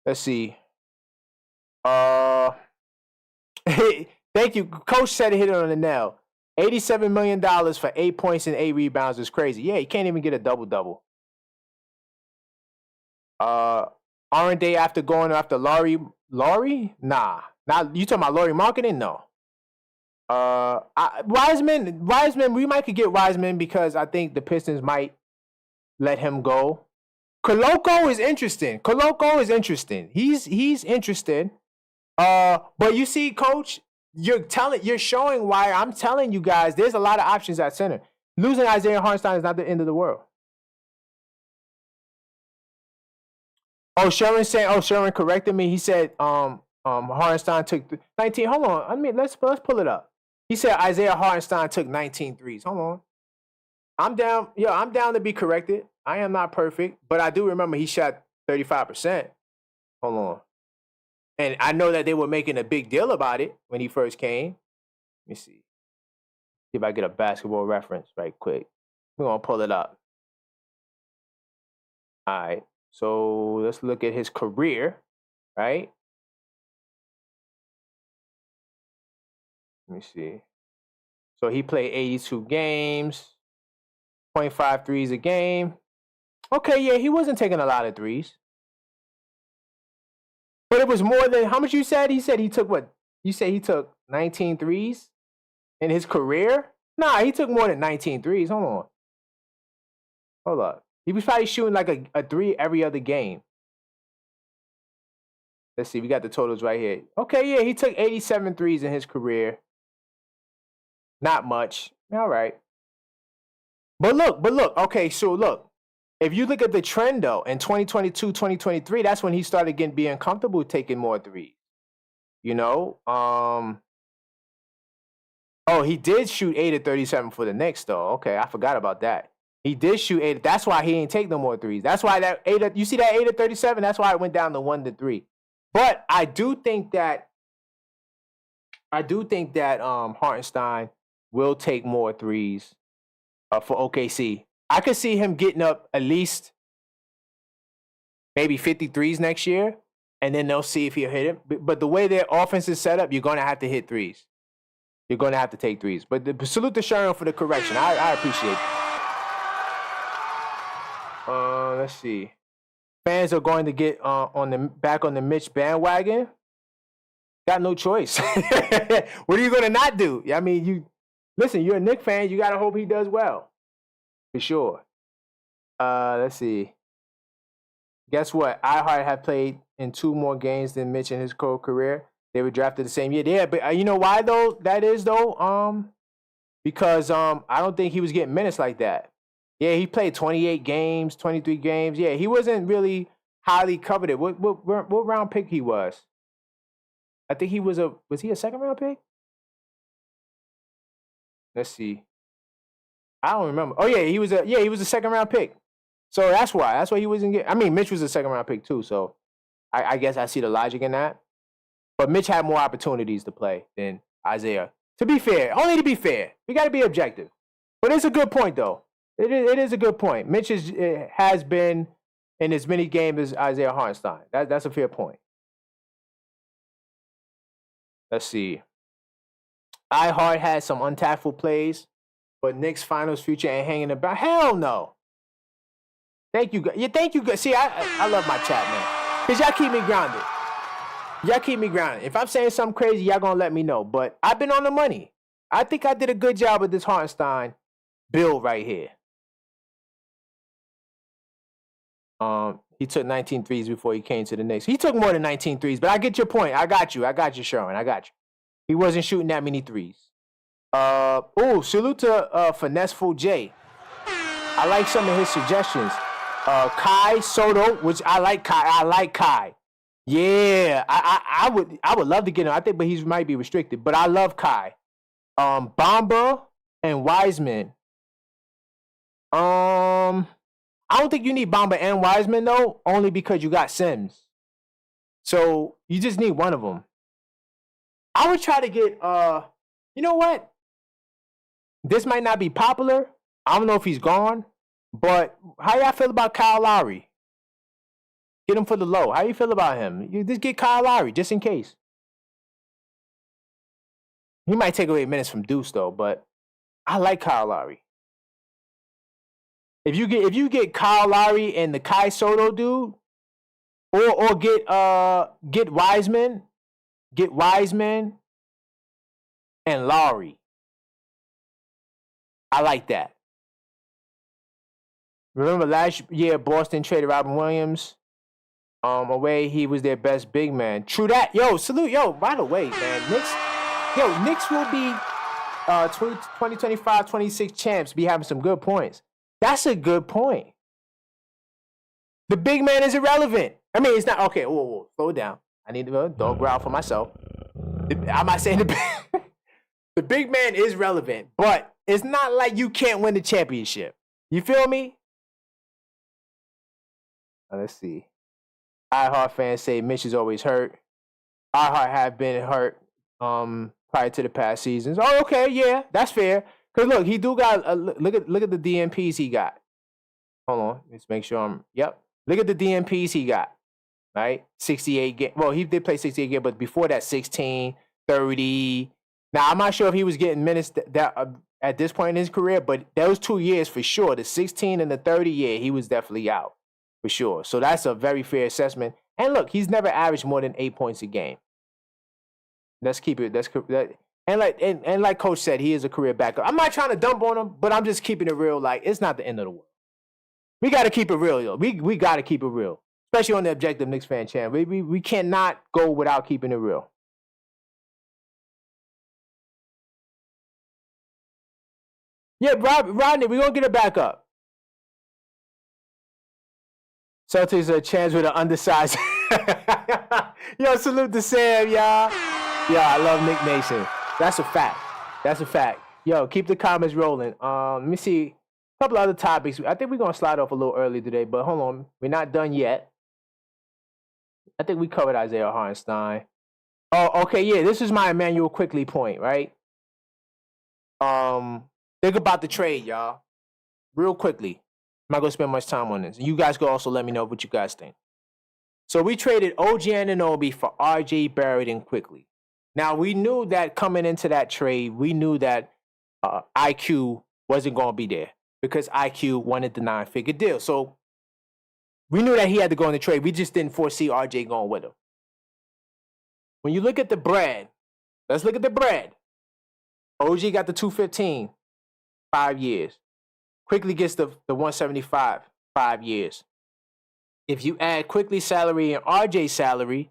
A: Let's see. Thank you. Coach said it hit it on the nail. $87 million for 8 points and 8 rebounds is crazy. Yeah, he can't even get a double-double. Aren't they after going after Laurie? Nah. Now you talking about Laurie Marketing? No. Wiseman, we might could get Wiseman because I think the Pistons might let him go. Koloko is interesting. He's interested. But you see, Coach, you're showing why I'm telling you guys there's a lot of options at center. Losing Isaiah Hartenstein is not the end of the world. Oh, Sherman corrected me. He said Hartenstein took 19. Hold on. I mean, let's pull it up. He said Isaiah Hartenstein took 19 threes. Hold on. I'm down. Yo, I'm down to be corrected. I am not perfect, but I do remember he shot 35%. Hold on. And I know that they were making a big deal about it when he first came. Let me see. See if I get a basketball reference right quick. We're going to pull it up. All right. So let's look at his career, right? Let me see. So he played 82 games, 0.5 threes a game. Okay, yeah, he wasn't taking a lot of threes. But it was more than, how much you said? He said he took what? You said he took 19 threes in his career? Nah, he took more than 19 threes. Hold up. He was probably shooting like a three every other game. Let's see, we got the totals right here. Okay, yeah, he took 87 threes in his career. Not much. All right. But look. Okay, so look. If you look at the trend, though, in 2022, 2023, that's when he started being comfortable taking more threes. You know? Oh, he did shoot 8 of 37 for the Knicks, though. Okay, I forgot about that. He did shoot 8. That's why he ain't take no more threes. That's why that 8. You see that 8 of 37? That's why it went down to 1 to 3. But I do think that Hartenstein will take more threes for OKC. I could see him getting up at least maybe 53s next year, and then they'll see if he'll hit it. But the way their offense is set up, you're going to have to hit threes. You're going to have to take threes. But salute to Sharon for the correction. I appreciate it. Let's see. Fans are going to get back on the Mitch bandwagon. Got no choice. What are you going to not do? I mean, you're a Knicks fan. You got to hope he does well. For sure. Let's see. Guess what? Ihart had played in 2 more games than Mitch in his career. They were drafted the same year. Yeah, but you know why though? That is though. Because I don't think he was getting minutes like that. Yeah, he played 28 games, 23 games. Yeah, he wasn't really highly coveted. What round pick he was? I think he was he a second round pick? Let's see. I don't remember. Oh yeah, he was a second round pick. So that's why he wasn't getting. I mean, Mitch was a second round pick too. So I guess I see the logic in that. But Mitch had more opportunities to play than Isaiah. To be fair, only to be fair, we got to be objective. But it's a good point though. It is a good point. Mitch has been in as many games as Isaiah Hartenstein. That's a fair point. Let's see. Ihart had some untactful plays, but Knicks finals future ain't hanging about. Hell no. Thank you, guys. Yeah, thank you, guys. See, I love my chat, man. Because y'all keep me grounded. If I'm saying something crazy, y'all going to let me know. But I've been on the money. I think I did a good job with this Hartenstein build right here. He took 19 threes before he came to the Knicks. He took more than 19 threes, but I get your point. I got you, Sharon. I got you. He wasn't shooting that many threes. Salute to Finesseful J. I like some of his suggestions. Kai Soto, which I like Kai. Yeah, I would love to get him. I think, but he might be restricted. But I love Kai. Bamba and Wiseman. I don't think you need Bamba and Wiseman though, only because you got Sims. So you just need one of them. I would try to get you know what? This might not be popular. I don't know if he's gone, but how y'all feel about Kyle Lowry? Get him for the low. How you feel about him? You just get Kyle Lowry just in case. He might take away minutes from Deuce though, but I like Kyle Lowry. If you get Kyle Lowry and the Kai Soto dude, or get Wiseman and Lowry. I like that. Remember last year Boston traded Robin Williams away. He was their best big man. True that. Yo, salute. Yo, by the way, man, Knicks will be 2025, 26 champs be having some good points. That's a good point. The big man is irrelevant. I mean, it's not okay. Whoa, slow down. I need to dog growl for myself. I'm not saying the big man is relevant, but it's not like you can't win the championship. You feel me? Let's see. iHeart fans say Mitch is always hurt. iHeart have been hurt prior to the past seasons. Oh, okay, yeah, that's fair. Cause look, he do got look at the DMPs he got. Hold on, let's make sure I'm. Yep, look at the DMPs he got. Right, 68 game. Well, he did play 68 games, but before that, 16, 30. Now I'm not sure if he was getting minutes that at this point in his career, but those 2 years for sure, the 16 and the 30 year, he was definitely out for sure. So that's a very fair assessment. And look, he's never averaged more than 8 points a game. Let's keep it. And like Coach said, he is a career backup. I'm not trying to dump on him, but I'm just keeping it real. Like, it's not the end of the world. We got to keep it real, yo. We got to keep it real, especially on the Objective Knicks fan channel. We cannot go without keeping it real. Yeah, Rodney, we're going to get it back up. Celtics a chance with an undersized. Yo, salute to Sam, y'all. Yeah, I love Nick Nation. That's a fact. That's a fact. Yo, keep the comments rolling. Let me see a couple other topics. I think we're going to slide off a little early today, but hold on. We're not done yet. I think we covered Isaiah Hartenstein. Oh, okay, yeah, this is my Emmanuel Quickly point, right? Think about the trade, y'all. Real quickly. I'm not going to spend much time on this. You guys can also let me know what you guys think. So we traded OG Anunoby for RJ Barrett and Quickly. Now, we knew that coming into that trade, we knew that IQ wasn't going to be there because IQ wanted the 9-figure deal. So we knew that he had to go in the trade. We just didn't foresee RJ going with him. When you look at the bread, let's look at the bread. OG got the 215, 5 years. Quickly gets the 175, 5 years. If you add Quickly salary and RJ salary,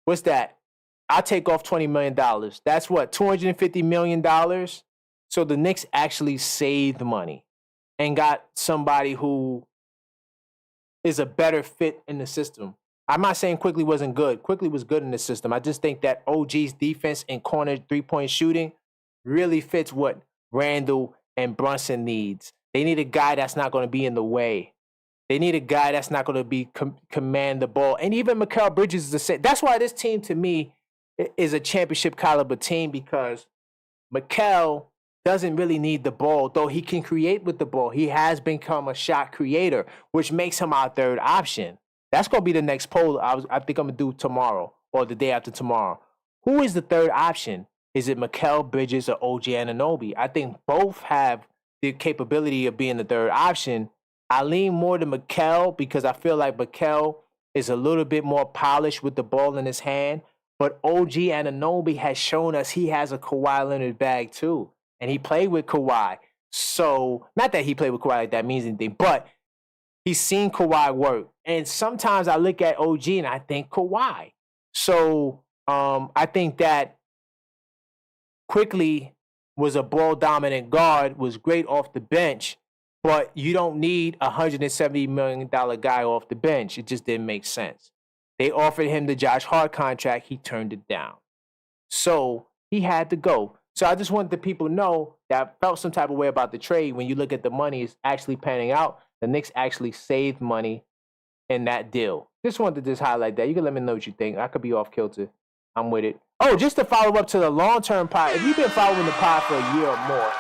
A: what's that? I'll take off $20 million. That's what, $250 million? So the Knicks actually saved money and got somebody who is a better fit in the system. I'm not saying Quickly wasn't good. Quickly was good in the system. I just think that OG's defense and corner three-point shooting really fits what Randall and Brunson needs. They need a guy that's not going to be in the way. They need a guy that's not going to be command the ball. And even Mikal Bridges is the same. That's why this team, to me, is a championship caliber team, because Mikal doesn't really need the ball, though he can create with the ball. He has become a shot creator, which makes him our third option. That's going to be the next poll I think I'm going to do tomorrow or the day after tomorrow. Who is the third option? Is it Mikal Bridges or OG Anunoby? I think both have the capability of being the third option. I lean more to Mikal because I feel like Mikal is a little bit more polished with the ball in his hand. But OG Anunoby has shown us he has a Kawhi Leonard bag too. And he played with Kawhi. So, not that he played with Kawhi like that means anything, but he's seen Kawhi work. And sometimes I look at OG and I think Kawhi. So, I think that Quickly was a ball-dominant guard, was great off the bench, but you don't need a $170 million guy off the bench. It just didn't make sense. They offered him the Josh Hart contract. He turned it down. So he had to go. So I just want the people to know that I felt some type of way about the trade. When you look at the money, it's actually panning out. The Knicks actually saved money in that deal. Just wanted to just highlight that. You can let me know what you think. I could be off kilter. I'm with it. Oh, just to follow up to the long-term pod, if you've been following the pod for a year or more,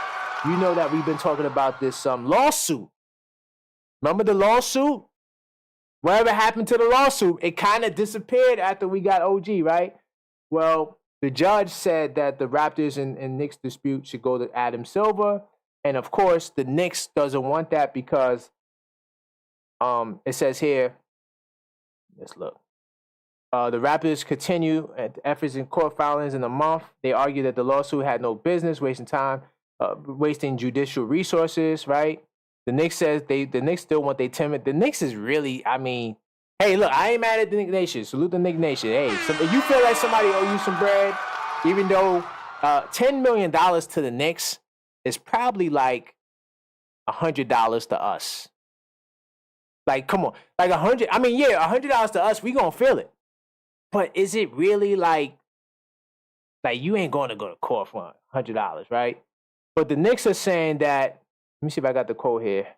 A: you know that we've been talking about this lawsuit. Remember the lawsuit? Whatever happened to the lawsuit? It kind of disappeared after we got OG, right? Well, the judge said that the Raptors and Knicks dispute should go to Adam Silver. And, of course, the Knicks doesn't want that because it says here, let's look. The Raptors continue efforts in court filings in a month. They argue that the lawsuit had no business wasting time, wasting judicial resources, right? The Knicks says the Knicks still want their timid. The Knicks is really, I mean, hey, look, I ain't mad at the Knick Nation. Salute the Knick Nation. Hey, if you feel like somebody owe you some bread, even though $10 million to the Knicks is probably like $100 to us. Like, come on, like 100. I mean, yeah, $100 to us, we gonna feel it. But is it really like you ain't going to go to court for $100, right? But the Knicks are saying that. Let me see if I got the quote here.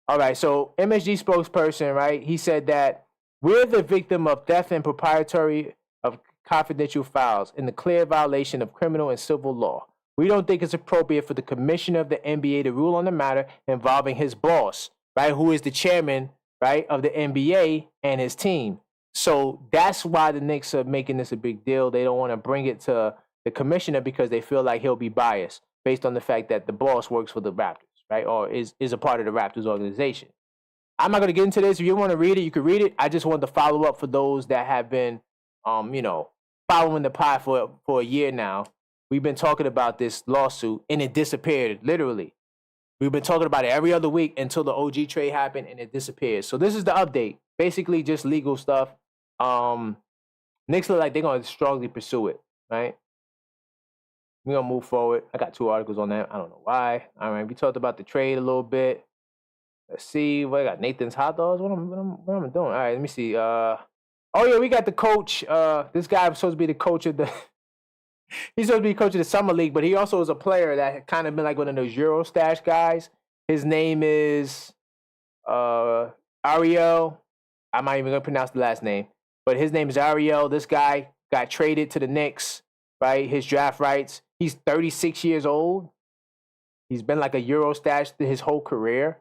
A: All right, so MSG spokesperson, right? He said that we're the victim of theft and proprietary of confidential files in the clear violation of criminal and civil law. We don't think it's appropriate for the commissioner of the NBA to rule on the matter involving his boss, right, who is the chairman, right, of the NBA and his team. So that's why the Knicks are making this a big deal. They don't want to bring it to the commissioner because they feel like he'll be biased based on the fact that the boss works for the Raptors, right, or is a part of the Raptors organization. I'm not going to get into this. If you want to read it, you can read it. I just wanted to follow up for those that have been, following the pod for a year now. We've been talking about this lawsuit, and it disappeared, literally. We've been talking about it every other week until the OG trade happened, and it disappeared. So this is the update. Basically, just legal stuff. Knicks look like they're going to strongly pursue it, right? We're going to move forward. I got 2 articles on that. I don't know why. All right, we talked about the trade a little bit. Let's see. What I got? Nathan's Hot Dogs? What am I doing? All right, let me see. Oh, yeah, we got the coach. This guy was supposed to be the coach of the... He's supposed to be coach of the Summer League, but he also is a player that had kind of been like one of those Euro stash guys. His name is Ariel. I'm not even going to pronounce the last name, but his name is Ariel. This guy got traded to the Knicks, right? His draft rights. He's 36 years old. He's been like a Euro stash his whole career.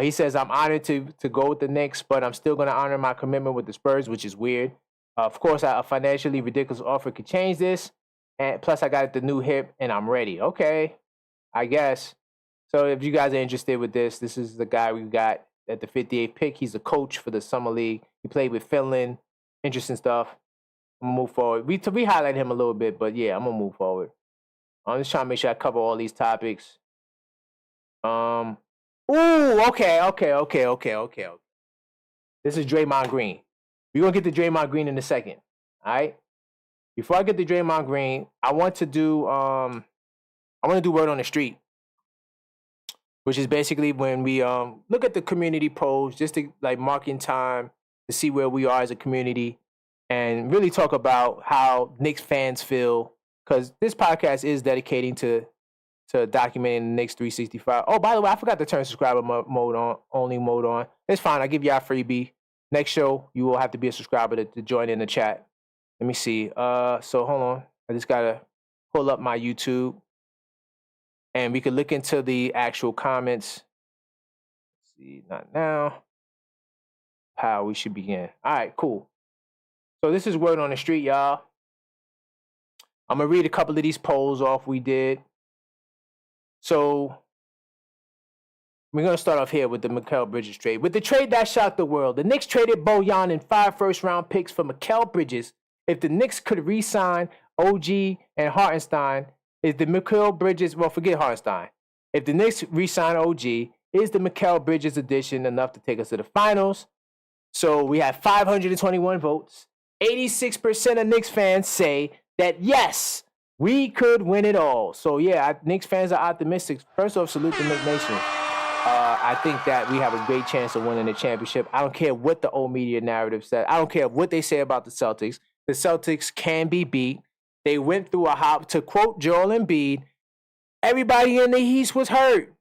A: He says, I'm honored to go with the Knicks, but I'm still going to honor my commitment with the Spurs, which is weird. Of course, a financially ridiculous offer could change this. And plus, I got the new hip, and I'm ready. Okay, I guess. So if you guys are interested with this, this is the guy we got at the 58th pick. He's a coach for the Summer League. He played with Finland. Interesting stuff. I'm going to move forward. We highlight him a little bit, but yeah, I'm going to move forward. I'm just trying to make sure I cover all these topics. Okay. This is Draymond Green. We're going to get to Draymond Green in a second. All right? Before I get to Draymond Green, I want to do word on the street, which is basically when we look at the community polls, just to like mark in time to see where we are as a community and really talk about how Knicks fans feel, because this podcast is dedicating to documenting the Knicks 365. Oh, by the way, I forgot to turn subscriber mode on. It's fine. I'll give you a freebie. Next show, you will have to be a subscriber to join in the chat. Let me see. So hold on. I just got to pull up my YouTube. And we can look into the actual comments. Let's see, not now. How we should begin. All right, cool. So this is word on the street, y'all. I'm going to read a couple of these polls off we did. So we're going to start off here with the Mikal Bridges trade. With the trade that shocked the world, the Knicks traded Bojan and 5 first-round picks for Mikal Bridges. If the Knicks could re-sign OG and Hartenstein, is the Mikal Bridges, well, forget Hartenstein. If the Knicks re-sign OG, is the Mikal Bridges addition enough to take us to the finals? So we have 521 votes. 86% of Knicks fans say that, yes, we could win it all. So, yeah, Knicks fans are optimistic. First off, salute the Knicks Nation. I think that we have a great chance of winning the championship. I don't care what the old media narrative said. I don't care what they say about the Celtics. The Celtics can be beat. They went through a hop. To quote Joel Embiid, everybody in the East was hurt.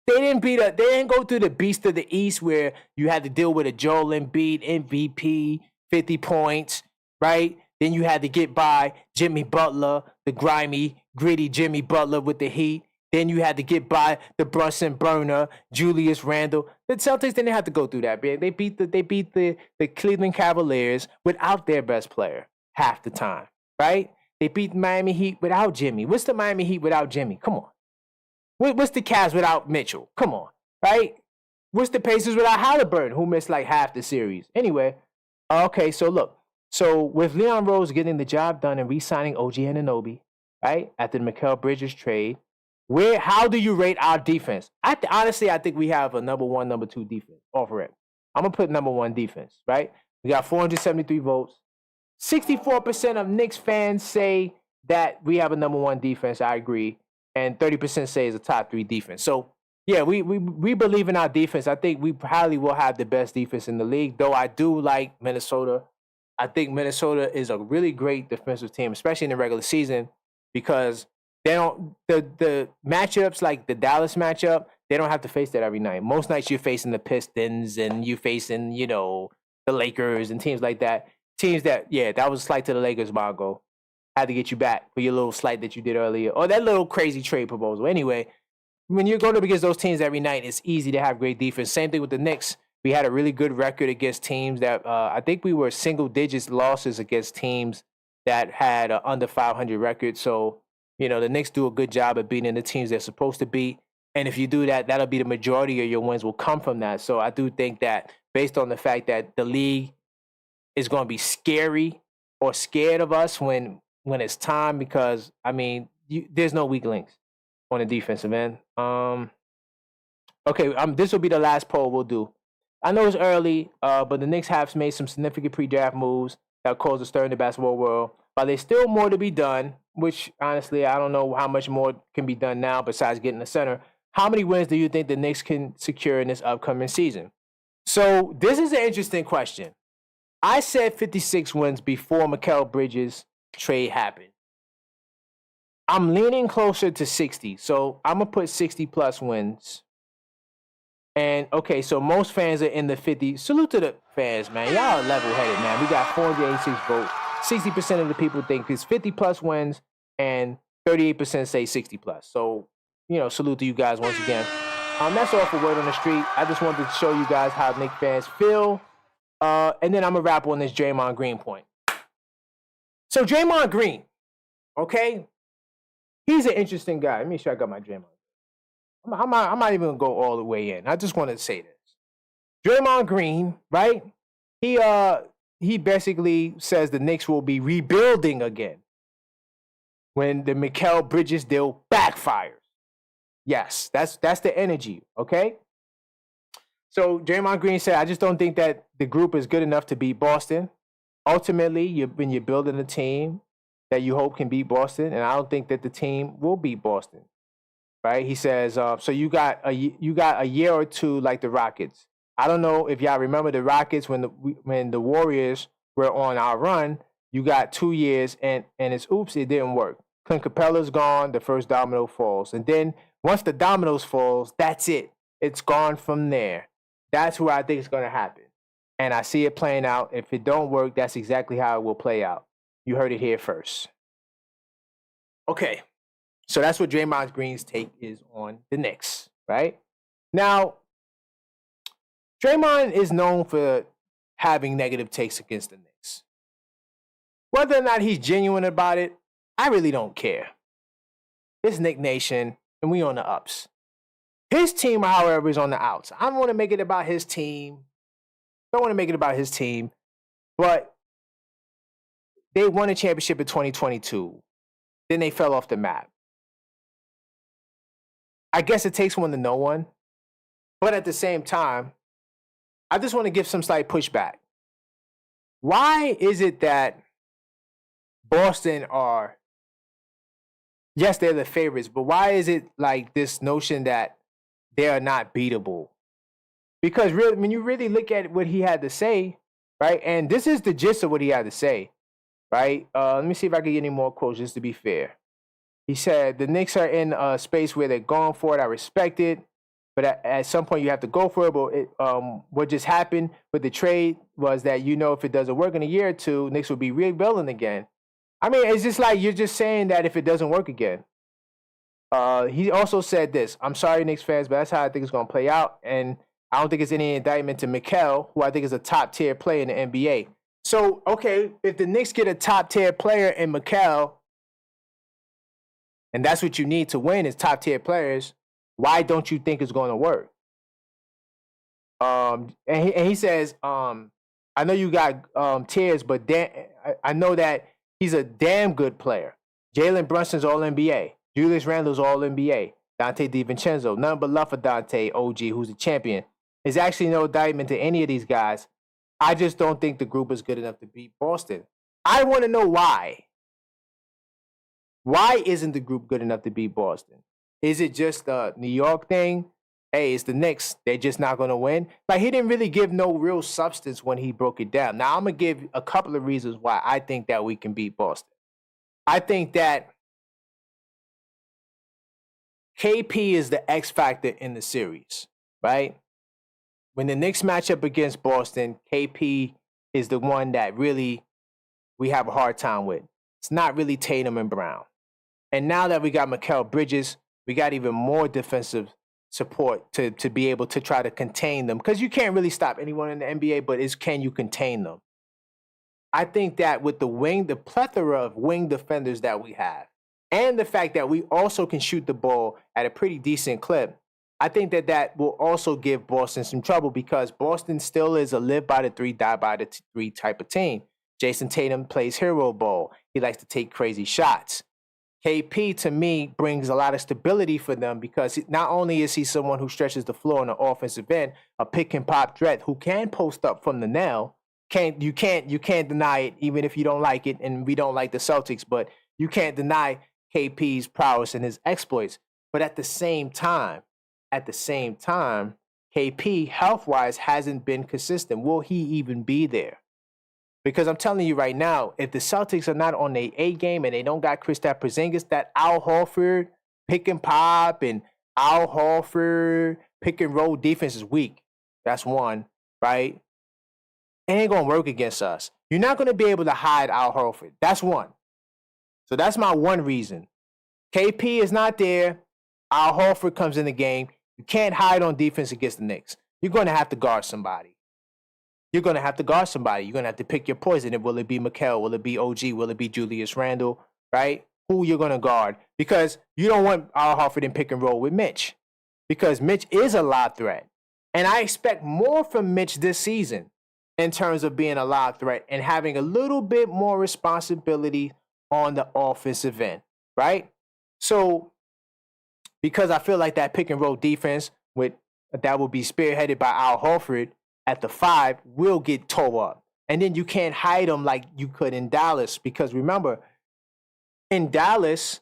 A: They didn't go through the beast of the East where you had to deal with a Joel Embiid MVP, 50 points, right? Then you had to get by Jimmy Butler, the grimy, gritty Jimmy Butler with the Heat. Then you had to get by the Brunson burner, Julius Randle. The Celtics didn't have to go through that, man. They beat the Cleveland Cavaliers without their best player half the time, right? They beat Miami Heat without Jimmy. What's the Miami Heat without Jimmy? Come on. What's the Cavs without Mitchell? Come on, right? What's the Pacers without Halliburton, who missed like half the series? Anyway, okay, so look. So with Leon Rose getting the job done and re-signing OG Anunoby, right, after the Mikal Bridges trade, how do you rate our defense? Honestly, I think we have a number 1, number 2 defense off rip. I'm going to put number 1 defense, right? We got 473 votes. 64% of Knicks fans say that we have a number one defense. I agree, and 30% say is a top 3 defense. So yeah, we believe in our defense. I think we probably will have the best defense in the league. Though I do like Minnesota. I think Minnesota is a really great defensive team, especially in the regular season, because they don't the matchups like the Dallas matchup. They don't have to face that every night. Most nights you're facing the Pistons and you're facing the Lakers and teams like that. Teams that that was a slight to the Lakers, Mongo. Had to get you back for your little slight that you did earlier, or that little crazy trade proposal. Anyway, when you're going up against those teams every night, it's easy to have great defense. Same thing with the Knicks. We had a really good record against teams that I think we were single digits losses against teams that had under 500 record. So, the Knicks do a good job of beating the teams they're supposed to beat. And if you do that, that'll be the majority of your wins will come from that. So I do think that based on the fact that the league is going to be scary or scared of us when it's time, because, there's no weak links on the defensive end. Okay, this will be the last poll we'll do. I know it's early, but the Knicks have made some significant pre-draft moves that cause a stir in the basketball world. But there's still more to be done, which, honestly, I don't know how much more can be done now besides getting the center. How many wins do you think the Knicks can secure in this upcoming season? So this is an interesting question. I said 56 wins before Mikal Bridges trade happened. I'm leaning closer to 60, so I'm going to put 60-plus wins. And, okay, so most fans are in the 50. Salute to the fans, man. Y'all are level-headed, man. We got 486 votes. 60% of the people think it's 50-plus wins, and 38% say 60-plus. So, salute to you guys once again. That's all for Word on the Street. I just wanted to show you guys how Knicks fans feel. And then I'm going to wrap on this Draymond Green point. So, Draymond Green, okay? He's an interesting guy. Let me make sure I got my Draymond. I'm not even going to go all the way in. I just want to say this. Draymond Green, right? He basically says the Knicks will be rebuilding again when the Mikal Bridges deal backfires. Yes, that's the energy, okay? So Draymond Green said, I just don't think that the group is good enough to beat Boston. Ultimately, when you're building a team that you hope can beat Boston, and I don't think that the team will beat Boston. Right? He says, so you got a year or two like the Rockets. I don't know if y'all remember the Rockets when the Warriors were on our run. You got 2 years, and it's oops, it didn't work. Clint Capella's gone. The first domino falls, and then once the dominoes falls, that's it. It's gone from there. That's where I think it's going to happen, and I see it playing out. If it don't work, that's exactly how it will play out. You heard it here first. Okay. So that's what Draymond Green's take is on the Knicks, right? Now, Draymond is known for having negative takes against the Knicks. Whether or not he's genuine about it, I really don't care. It's Knick Nation, and we on the ups. His team, however, is on the outs. I don't want to make it about his team. Don't want to make it about his team. But they won a championship in 2022. Then they fell off the map. I guess it takes one to know one. But at the same time, I just want to give some slight pushback. Why is it that Boston are, yes, they're the favorites, but why is it like this notion that they are not beatable? Because really, when you really look at what he had to say, right? And this is the gist of what he had to say, right? Let me see if I can get any more quotes just to be fair. He said, the Knicks are in a space where they're going for it. I respect it. But at some point, you have to go for it. But what just happened with the trade was that, if it doesn't work in a year or two, Knicks will be rebuilding again. I mean, it's just like you're just saying that if it doesn't work again. He also said this. I'm sorry, Knicks fans, but that's how I think it's going to play out. And I don't think it's any indictment to Mikal, who I think is a top-tier player in the NBA. So, okay, if the Knicks get a top-tier player in Mikal, and that's what you need to win is top-tier players, why don't you think it's going to work? And he says, I know you got tiers, but I know that he's a damn good player. Jalen Brunson's All-NBA. Julius Randle's All-NBA. Dante DiVincenzo. None but love for Dante, OG, who's a champion. There's actually no indictment to any of these guys. I just don't think the group is good enough to beat Boston. I want to know why. Why isn't the group good enough to beat Boston? Is it just a New York thing? Hey, it's the Knicks. They're just not going to win. Like, he didn't really give no real substance when he broke it down. Now, I'm going to give a couple of reasons why I think that we can beat Boston. I think that KP is the X factor in the series, right? When the Knicks match up against Boston, KP is the one that really we have a hard time with. It's not really Tatum and Brown. And now that we got Mikal Bridges, we got even more defensive support to be able to try to contain them. Because you can't really stop anyone in the NBA, but can you contain them? I think that with the plethora of wing defenders that we have, and the fact that we also can shoot the ball at a pretty decent clip, I think that will also give Boston some trouble, because Boston still is a live by the three, die by the three type of team. Jason Tatum plays hero ball. He likes to take crazy shots. KP, to me, brings a lot of stability for them, because not only is he someone who stretches the floor on the offensive end, a pick and pop threat who can post up from the nail. You can't deny it, even if you don't like it, and we don't like the Celtics, but you can't deny KP's prowess and his exploits. But at the same time, KP health-wise hasn't been consistent. Will he even be there? Because I'm telling you right now, if the Celtics are not on their A game and they don't got Kristaps Porzingis, that Al Horford pick and pop and Al Horford pick and roll defense is weak. That's one, right? It ain't going to work against us. You're not going to be able to hide Al Horford. That's one. So that's my one reason. KP is not there. Al Horford comes in the game. You can't hide on defense against the Knicks. You're going to have to guard somebody. You're going to have to pick your poison. Will it be Mikal? Will it be OG? Will it be Julius Randle? Right? Who you're going to guard? Because you don't want Al Horford in pick and roll with Mitch. Because Mitch is a lob threat. And I expect more from Mitch this season in terms of being a lob threat and having a little bit more responsibility on the offensive end. Right? So, because I feel like that pick and roll defense that will be spearheaded by Al Horford at the 5 will get tore up. And then you can't hide them like you could in Dallas. Because remember, in Dallas,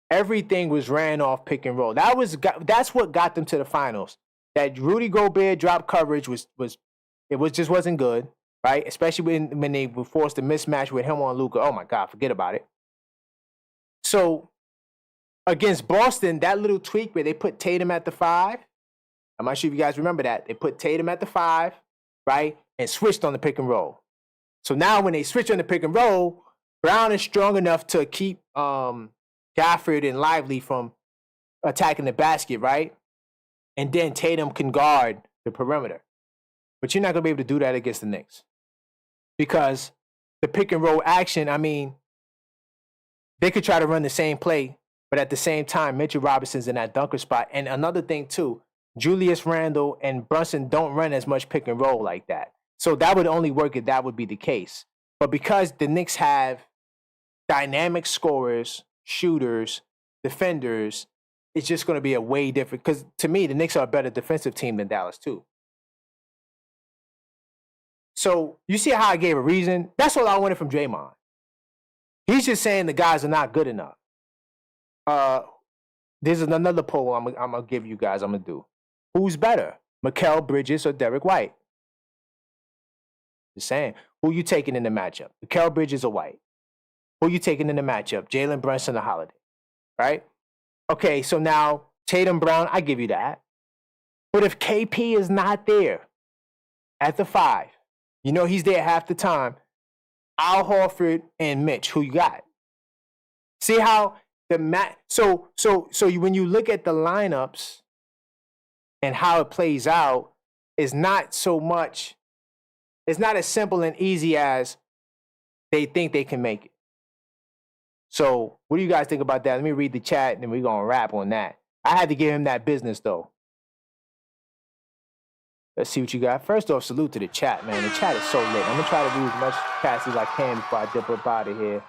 A: everything was ran off pick and roll. That's what got them to the finals. That Rudy Gobert drop coverage just wasn't good, right? Especially when they were forced to mismatch with him on Luka. Oh my God, forget about it. So against Boston, that little tweak where they put Tatum at the 5, I'm not sure if you guys remember that. They put Tatum at the 5, right, and switched on the pick and roll. So now when they switch on the pick and roll, Brown is strong enough to keep Gafford and Lively from attacking the basket, right? And then Tatum can guard the perimeter. But you're not going to be able to do that against the Knicks. Because the pick and roll action, I mean, they could try to run the same play, but at the same time, Mitchell Robinson's in that dunker spot. And another thing, too, Julius Randle and Brunson don't run as much pick and roll like that. So that would only work if that would be the case. But because the Knicks have dynamic scorers, shooters, defenders, it's just going to be a way different. Because to me, the Knicks are a better defensive team than Dallas, too. So you see how I gave a reason? That's all I wanted from Draymond. He's just saying the guys are not good enough. There's another poll I'm going to give you guys. I'm going to do. Who's better, Mikal Bridges or Derek White? Just saying. Who you taking in the matchup? Mikal Bridges or White? Who you taking in the matchup? Jalen Brunson or Holiday? Right? Okay, so now Tatum Brown, I give you that. But if KP is not there at the 5, you know he's there half the time, Al Horford and Mitch, who you got? See how so when you look at the lineups and how it plays out, it's not as simple and easy as they think they can make it. So what do you guys think about that? Let me read the chat and then we're going to wrap on that. I had to give him that business, though. Let's see what you got. First off, salute to the chat, man. The chat is so lit. I'm going to try to read as much chats as I can before I dip up out of here.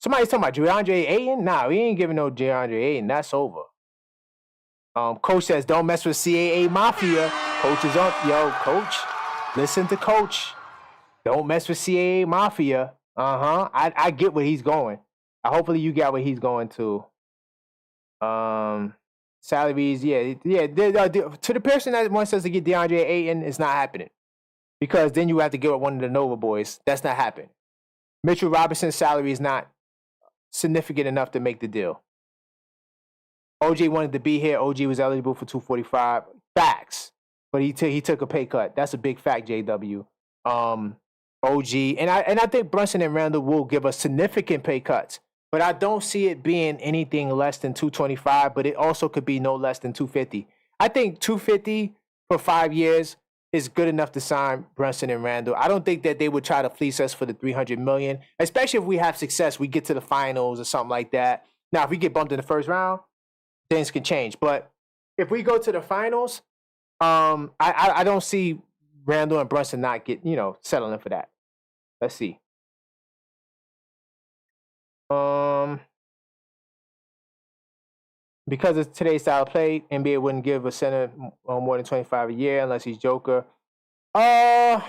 A: Somebody's talking about DeAndre Ayton? Nah, we ain't giving no DeAndre Ayton. That's over. Coach says, don't mess with CAA Mafia. Coach is on. Yo, Coach, listen to Coach. Don't mess with CAA Mafia. I get where he's going. Hopefully you got where he's going to. Salaries, yeah. To the person that wants us to get DeAndre Ayton, it's not happening. Because then you have to give up one of the Nova boys. That's not happening. Mitchell Robinson's salary is not significant enough to make the deal. OG wanted to be here. OG was eligible for 245. Facts. But he took a pay cut. That's a big fact, JW. OG. And I think Brunson and Randall will give us significant pay cuts. But I don't see it being anything less than 225, but it also could be no less than 250. I think 250 for 5 years is good enough to sign Brunson and Randall. I don't think that they would try to fleece us for the $300 million, especially if we have success, we get to the finals or something like that. Now, if we get bumped in the first round, things can change. But if we go to the finals, I don't see Randall and Brunson not settling for that. Let's see. Because of today's style of play, NBA wouldn't give a center more than 25 a year unless he's Joker. You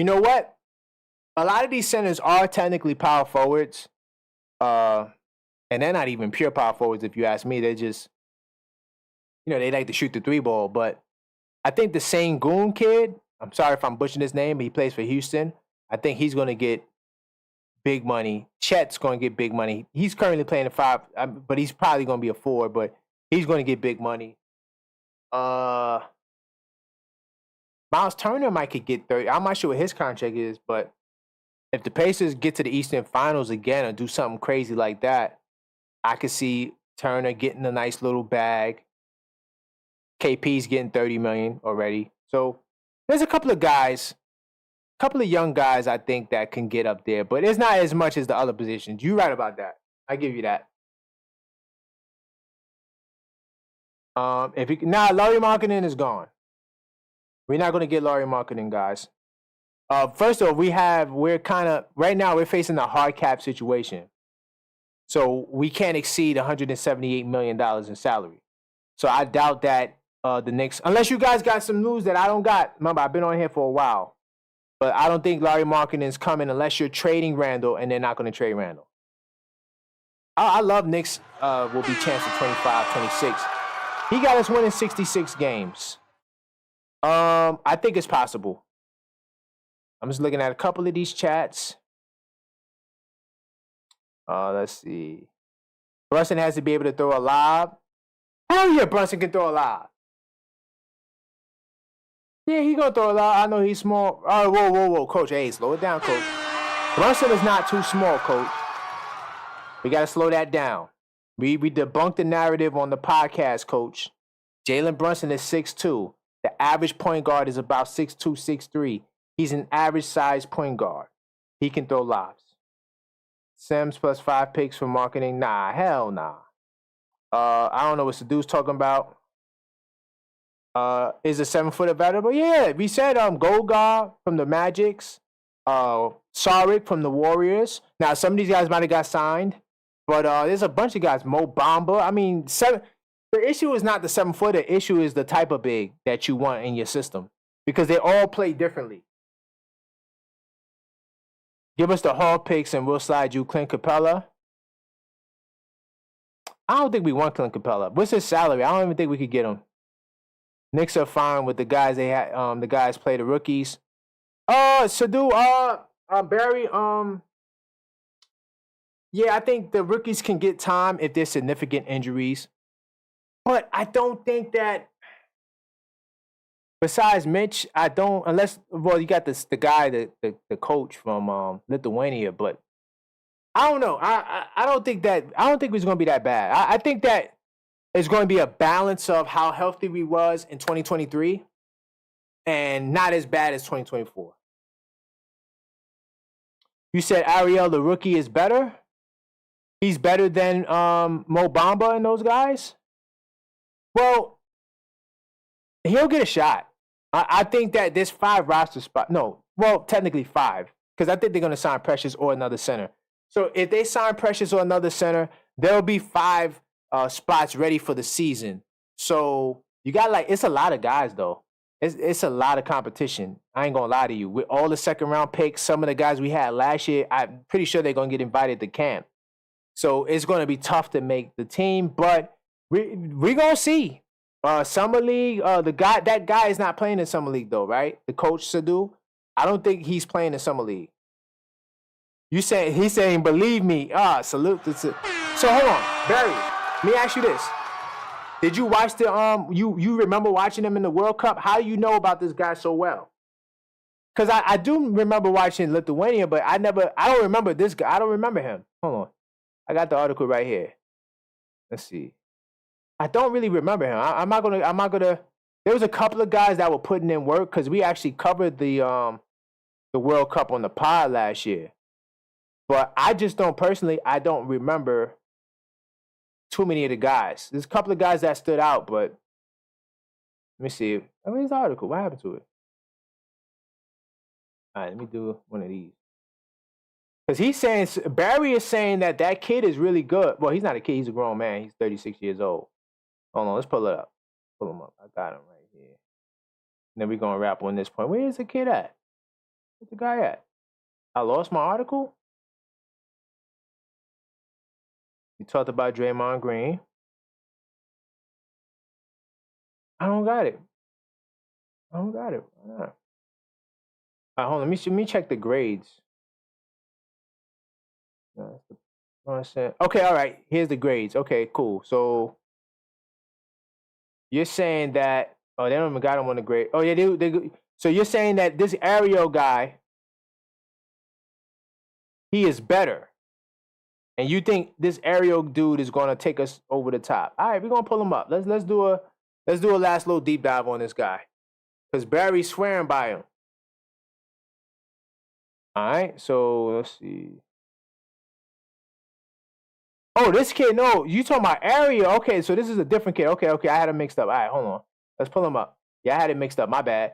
A: know what? A lot of these centers are technically power forwards. And they're not even pure power forwards, if you ask me. They're just, they like to shoot the three ball. But I think the Sengun kid, I'm sorry if I'm butchering his name, but he plays for Houston. I think he's going to get big money. Chet's going to get big money. He's currently playing a 5, but he's probably going to be a 4, but he's going to get big money. Miles Turner could get 30. I'm not sure what his contract is, but if the Pacers get to the Eastern Finals again or do something crazy like that, I could see Turner getting a nice little bag. KP's getting $30 million already. So there's a couple of young guys I think that can get up there, but it's not as much as the other positions. You're right about that. I give you that. Lauri Markkanen is gone. We're not going to get Lauri Markkanen, guys. First of all, right now we're facing a hard cap situation. So we can't exceed $178 million in salary. So I doubt that the Knicks, unless you guys got some news that I don't got. Remember, I've been on here for a while. But I don't think Lauri Markkanen is coming unless you're trading Randall, and they're not going to trade Randall. I love Knicks will be chance at 25, 26. He got us winning 66 games. I think it's possible. I'm just looking at a couple of these chats. Let's see. Brunson has to be able to throw a lob. Hell yeah, Brunson can throw a lob. Yeah, he gonna throw a lob. I know he's small. Oh, whoa, Coach. Hey, slow it down, Coach. Brunson is not too small, Coach. We gotta slow that down. We debunked the narrative on the podcast, Coach. Jalen Brunson is 6'2". The average point guard is about 6'2", 6'3". He's an average size point guard. He can throw lobs. Sims plus 5 picks for marketing. Nah, hell nah. I don't know what Sadu's talking about. Is a 7-foot available? Yeah, we said Golgar from the Magics, Saric from the Warriors. Now some of these guys might have got signed, but there's a bunch of guys. Mo Bamba. I mean, the issue is not the 7-foot. The issue is the type of big that you want in your system because they all play differently. Give us the Hall picks and we'll slide you Clint Capella. I don't think we want Clint Capella. What's his salary? I don't even think we could get him. Knicks are fine with the guys they had. The guys play the rookies. Sadu, Barry. Yeah, I think the rookies can get time if there's significant injuries, but I don't think that. Besides Mitch, I don't. Unless you got the guy, the coach from Lithuania, but I don't know. I don't think that. I don't think it's going to be that bad. I think that. It's going to be a balance of how healthy we was in 2023 and not as bad as 2024. You said Ariel, the rookie, is better? He's better than Mo Bamba and those guys? Well, he'll get a shot. I think that there's 5 roster spots. No, well, technically 5 because I think they're going to sign Precious or another center. So if they sign Precious or another center, there'll be 5 spots ready for the season. So you got it's a lot of guys though. it's a lot of competition. I ain't gonna lie to you. With all the second round picks, some of the guys we had last year, I'm pretty sure they're gonna get invited to camp. So it's gonna be tough to make the team, but we gonna see. Summer League, that guy is not playing in Summer League though, right? The coach Sadu, I don't think he's playing in Summer League. He's saying, believe me. Salute. So hold on, Barry. Let me ask you this. Did you watch you remember watching him in the World Cup? How do you know about this guy so well? Because I do remember watching Lithuania, but I don't remember this guy. I don't remember him. Hold on. I got the article right here. Let's see. I don't really remember him. I'm not gonna. There was a couple of guys that were putting in work because we actually covered the World Cup on the pod last year. But I just don't personally. I don't remember too many of the guys. There's a couple of guys that stood out, but let me see. Where's the article? What happened to it? All right, let me do one of these. Because Barry is saying that kid is really good. Well, he's not a kid. He's a grown man. He's 36 years old. Hold on, let's pull it up. Pull him up. I got him right here. And then we're going to wrap on this point. Where is the kid at? Where's the guy at? I lost my article? We talked about Draymond Green. I don't got it. Why not? All right, hold on. Let me check the grades. Okay, all right. Here's the grades. Okay, cool. So you're saying that they don't even got him on the grade. Oh yeah, they so you're saying that this Ariel guy, he is better, and you think this Ariel dude is gonna take us over the top? All right, we're gonna pull him up. Let's do a last little deep dive on this guy, because Barry's swearing by him. All right, so let's see. Oh, this kid, no, you talking about Ariel. Okay, so this is a different kid. Okay, I had him mixed up. All right, hold on. Let's pull him up. Yeah, I had it mixed up. My bad.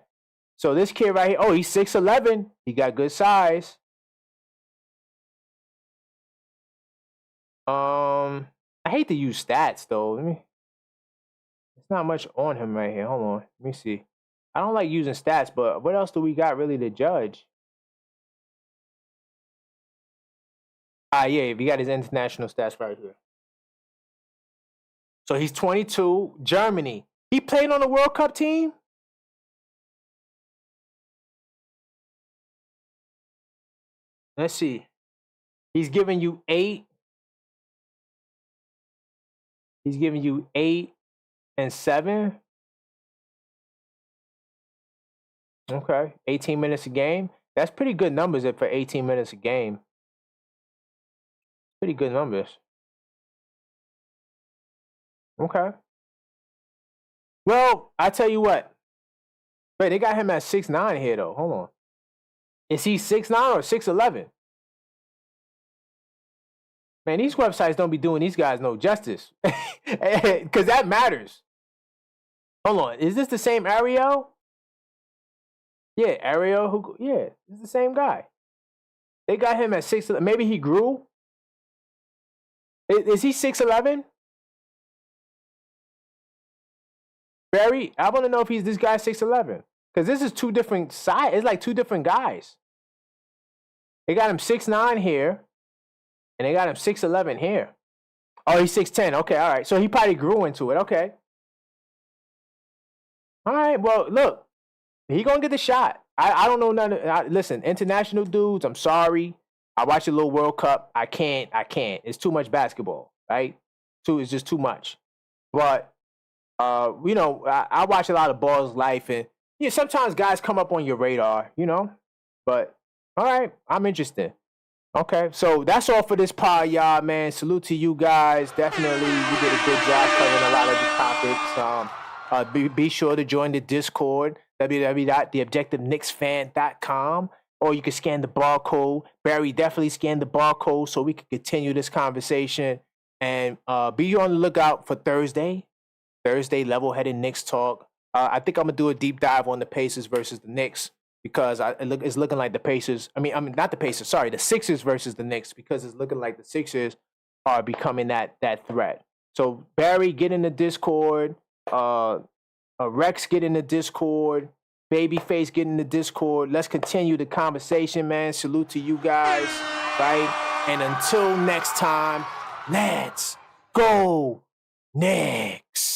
A: So this kid right here, oh, he's 6'11". He got good size. I hate to use stats, though. There's not much on him right here. Hold on. Let me see. I don't like using stats, but what else do we got really to judge? Yeah, we got his international stats right here. So he's 22, Germany. He played on the World Cup team? Let's see. He's giving you 8. He's giving you 8 and 7. Okay, 18 minutes a game. That's pretty good numbers for 18 minutes a game. Pretty good numbers. Okay. Well, I tell you what. Wait, they got him at 6'9" here, though. Hold on. Is he 6'9" or 6'11"? Man, these websites don't be doing these guys no justice. Because that matters. Hold on. Is this the same Ariel? Yeah, Ariel. Yeah, it's the same guy. They got him at 6'11". Maybe he grew. Is he 6'11"? Barry, I want to know if this guy 6'11". Because this is two different sides. It's like two different guys. They got him 6'9" here. And they got him 6'11" here. Oh, he's 6'10". Okay, all right. So he probably grew into it. Okay. All right. Well, look. He going to get the shot. I don't know none. Listen, international dudes, I'm sorry. I watch a little World Cup. I can't. It's too much basketball, right? It's just too much. But, I watch a lot of Ball's Life. And sometimes guys come up on your radar, But, all right, I'm interested. Okay, so that's all for this pod, y'all, man. Salute to you guys. Definitely, you did a good job covering a lot of the topics. Be sure to join the Discord, www.theobjectiveknicksfan.com, or you can scan the barcode. Barry, definitely scan the barcode so we can continue this conversation. And be on the lookout for Thursday, level-headed Knicks talk. I think I'm going to do a deep dive on the Pacers versus the Knicks. Because it's looking like the Pacers. I mean, not the Pacers. Sorry, the Sixers versus the Knicks. Because it's looking like the Sixers are becoming that threat. So Barry, get in the Discord. Rex, get in the Discord. Babyface getting the Discord. Let's continue the conversation, man. Salute to you guys, right? And until next time, let's go Knicks.